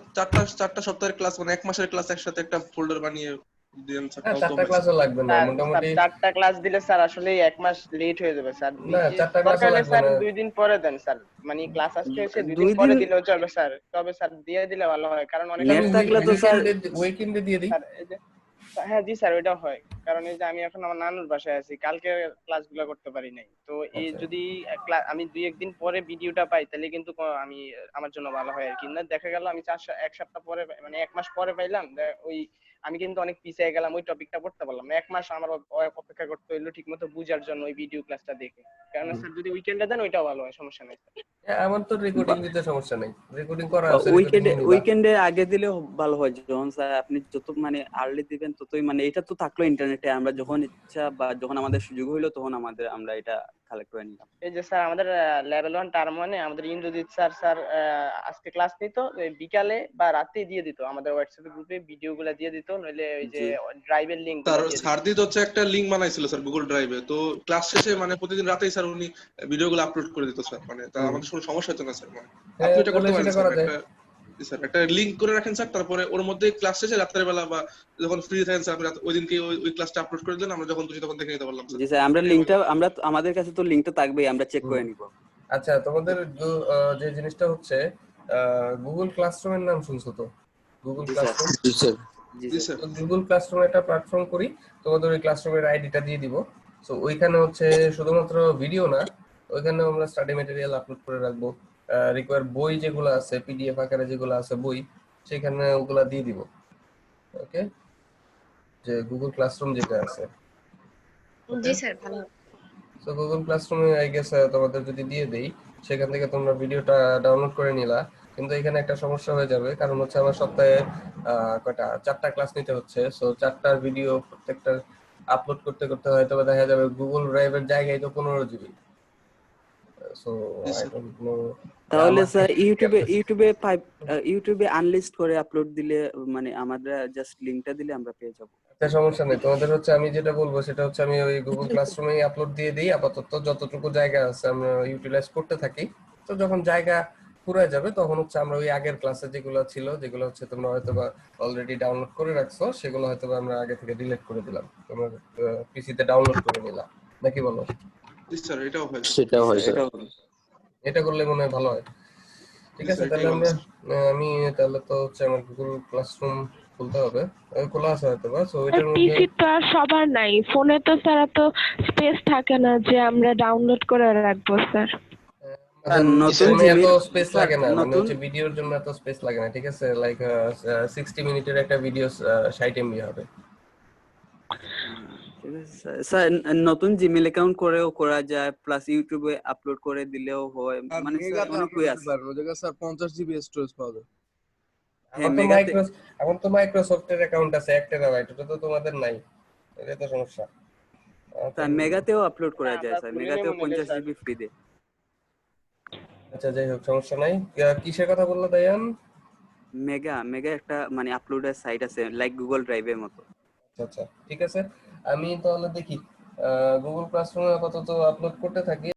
চারটা সপ্তাহের ক্লাস, মানে 1 মাসের ক্লাস একসাথে একটা ফোল্ডার বানিয়ে দেন স্যার, হ্যাঁ তাও তো 4টা হয় স্যার। ক্লাসও লাগবে না স্যার মোটামুটি। 4টা ক্লাস দিলে স্যার আসলে 1 মাস লেট হয়ে যাবে স্যার। না 4টা দরকার ক্লাসও হলে লাগবে স্যার না। 2 দিন পরে দেন স্যার, মানে ক্লাস আজকে হচ্ছে 2 দিন 2 পরে দিন দিলেও চলবে স্যার, তবে স্যার দিয়ে দিলে ভালো হয়, কারণ অনেক আচ্ছা আমি নেট থাকলে তো স্যার উইকেন্ডে দিয়ে দিই। স্যার এই যে হ্যাঁ জি স্যার ওইটা হয়। কারণ এই যে আমি এখন আমার নানুর বাসায় আছি, কালকে ক্লাসগুলো করতে পারি নাই। তো এই আচ্ছা যদি আমি 2-1 দিন পরে ভিডিওটা পাই তাহলে কিন্তু আমি আমার জন্য ভালো হয় আর কি। না দেখা গেল আমি 1 সপ্তাহ পরে মানে 1 মাস পরে পাইলাম, ওই আমি কিন্তু অনেক পিছিয়ে গেলাম, ওই টপিকটা পড়তে পারলাম না। 1 মাস আমার অপেক্ষা করতে হইলো ঠিকমতো বুঝার জন্য ওই ভিডিও ক্লাসটা দেখে। কারণ স্যার যদি উইকেন্ডে দেন ওইটাও ভালো হয়, সমস্যা নাই। হ্যাঁ, আমার তো রেকর্ডিং দিতে সমস্যা নেই, রেকর্ডিং করা আছে, রেকর্ডিং উইকেন্ডে নিয়ে নিবা। উইকেন্ডে আগে দিলেও ভালো হয়। যখন স্যার আপনি যত মানে আর্লি দিবেন ততই মানে এটা তো থাকলো ইন্টারনেটে, আমরা যখন ইচ্ছা বা যখন আমাদের সুযোগ হইলো তখন আমরা এটা কালেক্ট করে নিলাম। এই যে স্যার আমাদের লেভেল 1 টার্ম 1-এ আমাদের ইন্দ্রজিৎ স্যার আজকে ক্লাস নিত, বিকালে বা রাতে দিয়ে দিত আমাদের হোয়াটসঅ্যাপ গ্রুপে ভিডিওগুলো দিয়ে দিত, নইলে ওই যে ড্রাইভের লিংকগুলো দিয়ে দিত। সারদিত হচ্ছে একটা লিংক বানাইছিল স্যার গুগল ড্রাইভে, তো ক্লাস শেষে মানে প্রতিদিন রাতেই স্যার উনি ভিডিওগুলো আপলোড করে দিত স্যার। মানে তা আমাদের কোনো সমস্যা হতো না স্যার। মানে আপনি এটা করতে পারেন স্যার, একটা লিংক করে রাখেন স্যার, তারপরে ওর মধ্যে ক্লাস শেষে রাতের বেলা বা যখন ফ্রি থাকেন স্যার আপনি ওই দিনকে ওই ক্লাসটা আপলোড করে দিলেন, আমরা যখন খুশি তখন দেখে নিতে পারলাম স্যার। জি স্যার, আমরা লিংকটা আমাদের কাছে তো লিংকটা থাকবেই, আমরা চেক করে নিব। আচ্ছা, তোমাদের যে জিনিসটা হচ্ছে গুগল ক্লাসরুমের নাম শুনছো তো? গুগল ক্লাসরুম, জি স্যার। গুগল ক্লাসরুম একটা প্ল্যাটফর্ম করি, তোমাদের ওই ক্লাসরুমের আইডিটা দিয়ে দিব। সো ওইখানে হচ্ছে শুধুমাত্র ভিডিও না, ওইখানে আমরা স্টাডি ম্যাটেরিয়াল আপলোড করে রাখবো। রিকোয়ার বই যেগুলো আছে, পিডিএফ আকারে যেগুলো আছে বই, সেখানে ওগুলা দিয়ে দিব। ওকে, যে গুগল ক্লাসরুম যেটা আছে। জি স্যার, ভালো। সো গুগল ক্লাসরুমে আই গেস তোমাদের যদি দিয়ে দেই, সেখান থেকে তোমরা ভিডিওটা ডাউনলোড করে নিলা। কিন্তু এখানে একটা সমস্যা হয়ে যাবে, কারণ হচ্ছে আমার সপ্তাহে কয়টা 4টা ক্লাস নিতে হচ্ছে। সো 4টার ভিডিও প্রত্যেকটা আপলোড করতে করতে হয়তো দেখা যাবে গুগল ড্রাইভের জায়গায় তো 15 GB. So I don't know. তাহলে স্যার ইউটিউবে আনলিস্ট করে আপলোড দিলে মানে আমরা জাস্ট লিংকটা দিলে আমরা পেয়ে যাব। একটা সমস্যা নেই, তোমাদের হচ্ছে আমি যেটা বলবো সেটা হচ্ছে আমি ওই গুগল ক্লাসরুমেই আপলোড দিয়ে দিই আপাতত, যতটুকু জায়গা আছে আমরা ইউটিলাইজ করতে থাকি। তো যখন জায়গা পুরো যাবে তখন হচ্ছে আমরা ওই আগের ক্লাসে যেগুলো ছিল, যেগুলো হচ্ছে তোমরা হয়তোবা অলরেডি ডাউনলোড করে রাখছো, সেগুলো হয়তোবা আমরা আগে থেকে ডিলিট করে দিলাম, তোমরা পিসিতে ডাউনলোড করে নিলাম, নাকি বলো? স্যার এটাও হয়, সেটাও হয় স্যার। এটা করলে মনে হয় ভালো হয়। ঠিক আছে, তাহলে আমি তাহলে তো হচ্ছে আমার গুগল ক্লাসরুম খুলতে হবে, খোলা আছে হয়তো বা। সো এটার মধ্যে পিসি তো আর সবার নাই, ফোনে তো স্যার এত স্পেস থাকে না যে আমরা ডাউনলোড করে রাখবো স্যার। ফোনে এত স্পেস লাগে না, মানে হচ্ছে ভিডিওর জন্য এত স্পেস লাগে না। ঠিক আছে, লাইক 60 মিনিটের একটা ভিডিও 60 এমবি হবে। স্যার নতুন জিমেইল অ্যাকাউন্ট করেও করা যায়, প্লাস ইউটিউবে আপলোড করে দিলেও হয়। মানে স্যার অনেক ওয়ে আছে। ওই জায়গায় স্যার 50 জিবি স্টোরেজ পাওয়া যায়। এখন তো মাইক্রোসফটের অ্যাকাউন্ট আছে 1 টেরাবাইট, এটা তো তোমাদের নাই, এটা তো সমস্যা। স্যার মেগাতেও আপলোড করা যায় স্যার, মেগাতেও 50 জিবি ফ্রি দেয়। আচ্ছা, যাই হোক, সমস্যা নাই। কিসের কথা বললো দায়ান? মেগা একটা মানে আপলোডের সাইট আছে লাইক গুগল ড্রাইভের মতো। আচ্ছা, ঠিক আছে, আমি তাহলে দেখি গুগল ক্লাসরুমে আপাতত আপলোড করতে থাকি।